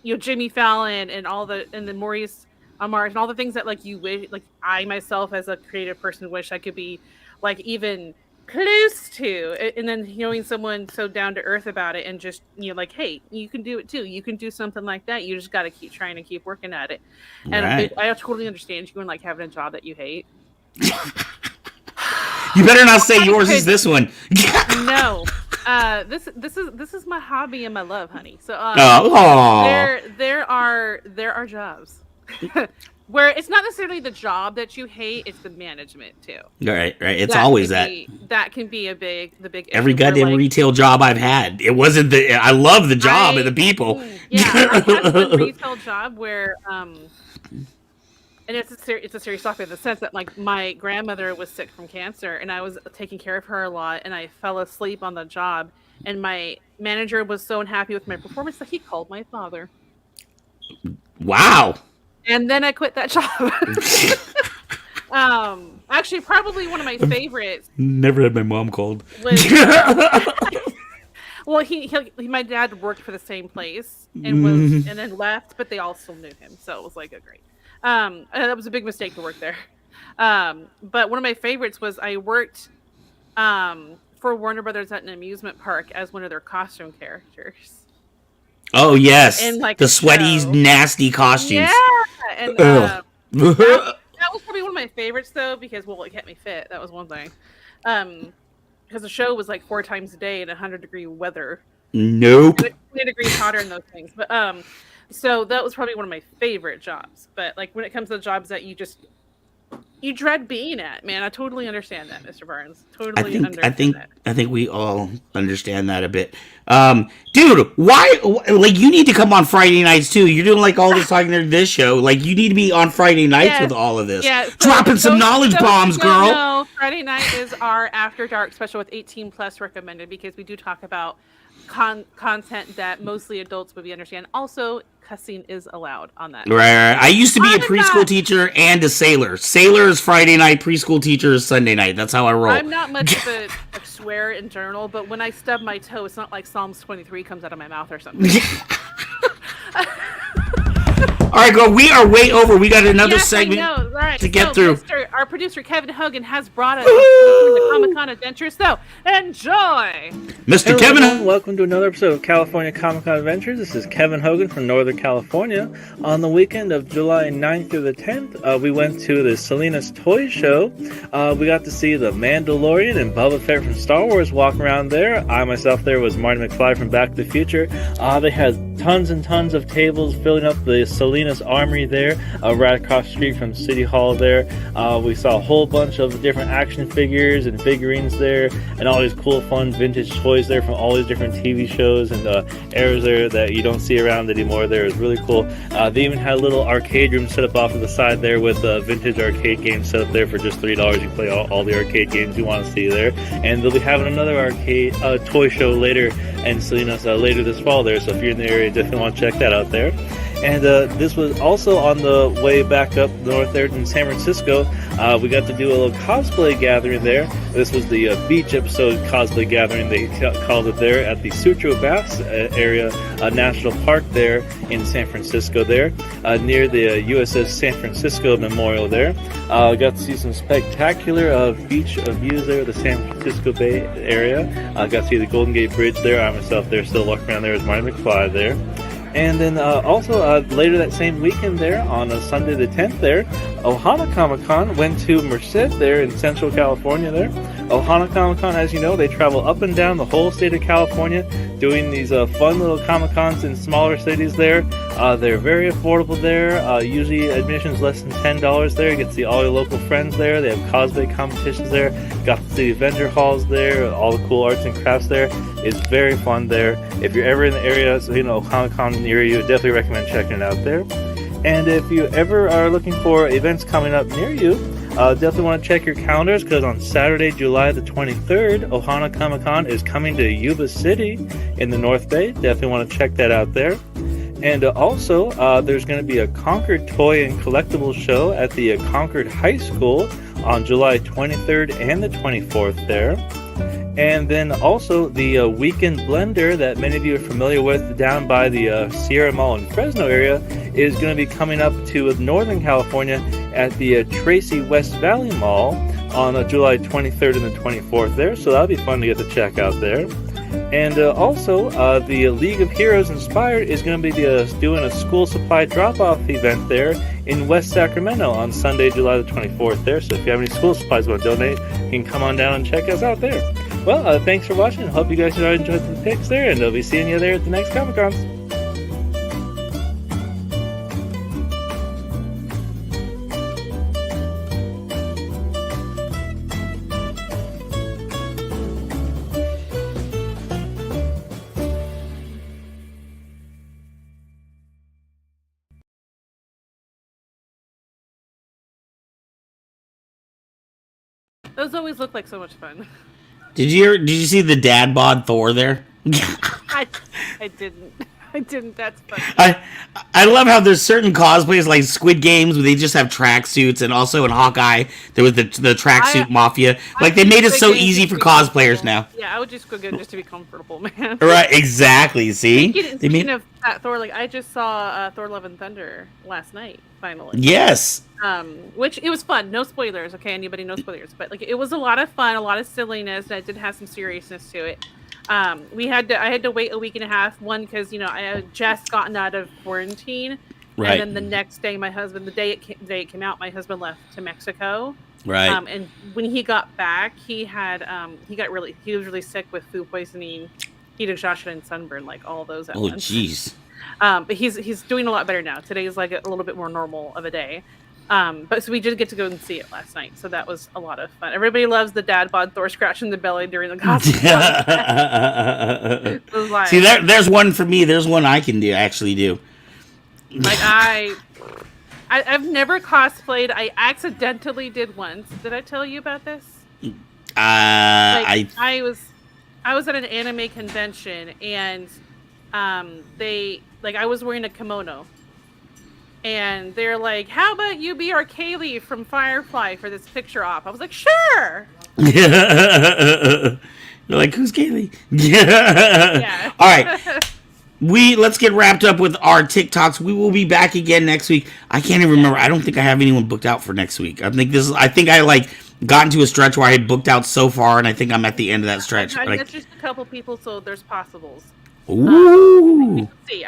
Jimmy Fallon and then Maurice on Mars and all the things that you wish I myself as a creative person wish I could be even close to, and then knowing someone so down to earth about it and just hey, you can do it too, you can do something like that, you just got to keep trying and keep working at it. And I totally understand you and having a job that you hate. You better not say yours is this one. No. This is my hobby and my love, honey. So there are jobs where it's not necessarily the job that you hate, it's the management too. Right. It's always that. That can be the big every goddamn retail job I've had. It wasn't I love the job and the people. Yeah, I had one retail job where and it's a serious topic in the sense that my grandmother was sick from cancer, and I was taking care of her a lot, and I fell asleep on the job, and my manager was so unhappy with my performance that he called my father. Wow. And then I quit that job. Actually, probably one of my favorites. Never had my mom called. Was, well, my dad worked for the same place and then left, but they all still knew him, so it was a great. And that was a big mistake to work there. But one of my favorites was I worked for Warner Brothers at an amusement park as one of their costume characters. Oh yes, and the sweaty, nasty costumes. Yeah, and that was probably one of my favorites though, because it kept me fit. That was one thing. Because the show was 4 times a day in 100-degree weather. Nope. 20 degrees hotter in those things, but so that was probably one of my favorite jobs. But when it comes to the jobs that you dread being at, man, I totally understand that, Mr. Barnes. Totally understand that. I think we all understand that a bit. Dude, why you need to come on Friday nights too. You're doing all this talking to this show. You need to be on Friday nights with all of this. Yeah, dropping some knowledge bombs, girl. No, Friday night is our After Dark special with 18 plus recommended, because we do talk about content that mostly adults would understand. Also, cussing is allowed on that. Right. I used to be a preschool teacher and a sailor. Sailor is Friday night, preschool teacher is Sunday night. That's how I roll. I'm not much of a swear in general, but when I stub my toe, it's not like Psalms 23 comes out of my mouth or something. All right, go. We are way over. We got another segment All right, to get through. Our producer Kevin Hogan has brought us the Comic-Con Adventures. So enjoy, Mr. Hello, Kevin. everyone. Welcome to another episode of California Comic-Con Adventures. This is Kevin Hogan from Northern California. On the weekend of July 9th through the 10th, we went to the Salinas Toy Show. We got to see the Mandalorian and Boba Fett from Star Wars walk around there. I myself there was Marty McFly from Back to the Future. They had tons and tons of tables filling up the Salinas Armory there, right across the street from City Hall there. We saw a whole bunch of different action figures and figurines there, and all these cool, fun vintage toys there from all these different TV shows and eras there that you don't see around anymore. There is really cool. They even had a little arcade room set up off to the side there with vintage arcade games set up there for just $3. You play all the arcade games you want to see there, and they'll be having another arcade toy show later in Salinas later this fall there. So if you're in the area, definitely want to check that out there. And this was also on the way back up north there in San Francisco. We got to do a little cosplay gathering there. This was the beach episode cosplay gathering, they called it there, at the Sutro Bass area National Park there in San Francisco there, near the USS San Francisco Memorial there. Got to see some spectacular beach views there, the San Francisco Bay area. Got to see the Golden Gate Bridge there. I myself there, still walking around there as Marty McFly there. And then also later that same weekend there, on Sunday the 10th there, Ohana Comic-Con went to Merced there in Central California there. Ohana Comic-Con, as you know, they travel up and down the whole state of California doing these fun little Comic-Cons in smaller cities there. They're very affordable there. Usually admission's less than $10 there. You get to see all your local friends there. They have cosplay competitions there. Got to see vendor halls there, all the cool arts and crafts there. It's very fun there. If you're ever in the area, so Comic-Con near you, definitely recommend checking it out there. And if you ever are looking for events coming up near you, definitely want to check your calendars, because on Saturday, July the 23rd, Ohana Comic-Con is coming to Yuba City in the North Bay. Definitely want to check that out there. And also, there's going to be a Concord Toy and Collectibles show at the Concord High School on July 23rd and the 24th there. And then also the Weekend Blender that many of you are familiar with down by the Sierra Mall in Fresno area is going to be coming up to Northern California at the Tracy West Valley Mall on July 23rd and the 24th there. So that'll be fun to get to check out there. And also, the League of Heroes Inspired is going to be doing a school supply drop-off event there in West Sacramento on Sunday, July the 24th there. So if you have any school supplies you want to donate, you can come on down and check us out there. Well, thanks for watching. Hope you guys enjoyed the picks there, and I'll be seeing you there at the next Comic-Cons. Those always look like so much fun. Did you see the dad bod Thor there? I didn't. That's funny. I love how there's certain cosplays like Squid Games where they just have tracksuits, and also in Hawkeye there was the tracksuit mafia. Like they made it so easy for cosplayers now. Yeah, I would just go get just to be comfortable, man. Right, exactly. See, speaking of Thor, like I just saw Thor: Love and Thunder last night. Finally. Yes. Which it was fun. No spoilers, okay? Anybody, no spoilers. But like, it was a lot of fun, a lot of silliness, and it did have some seriousness to it. I had to wait a week and a half. One, because I had just gotten out of quarantine, right? And then the next day, the day it came out, my husband left to Mexico, right? And when he got back, he was really sick with food poisoning, heat exhaustion, and sunburn, like all those at once. Oh, jeez. But he's doing a lot better now. Today is like a little bit more normal of a day. But so we did get to go and see it last night, so that was a lot of fun. Everybody loves the dad bod Thor scratching the belly during the costume. See, there's one for me. There's one I can actually do. Like I've never cosplayed. I accidentally did once. Did I tell you about this? I was at an anime convention, and I was wearing a kimono. And they're like, how about you be our Kaylee from Firefly for this picture op? I was like, sure. You're like, who's Kaylee? Yeah. All right. let's get wrapped up with our TikToks. We will be back again next week. I can't even remember. I don't think I have anyone booked out for next week. I think I like got into a stretch where I had booked out so far, and I think I'm at the end of that stretch. That's just a couple people, so there's possibles. Ooh. See,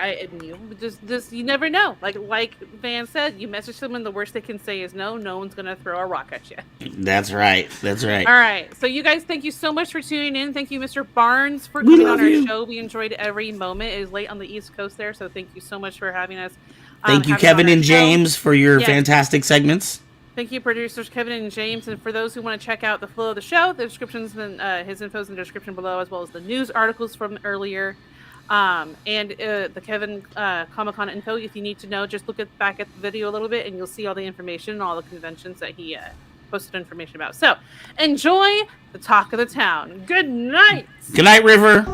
you never know. Like Van said, you message someone, the worst they can say is no. No one's gonna throw a rock at you. That's right. That's right. All right. So you guys, thank you so much for tuning in. Thank you, Mr. Barnes, for coming on our show. We enjoyed every moment. It is late on the East Coast there, so thank you so much for having us. Thank you, Kevin and James, for your fantastic segments. Thank you, producers Kevin and James. And for those who want to check out the flow of the show, the descriptions and his info is in the description below, as well as the news articles from earlier. And the Kevin Comic-Con info. If you need to know, just look back at the video a little bit, and you'll see all the information and all the conventions that he posted information about. So, enjoy the talk of the town. Good night. Good night, River.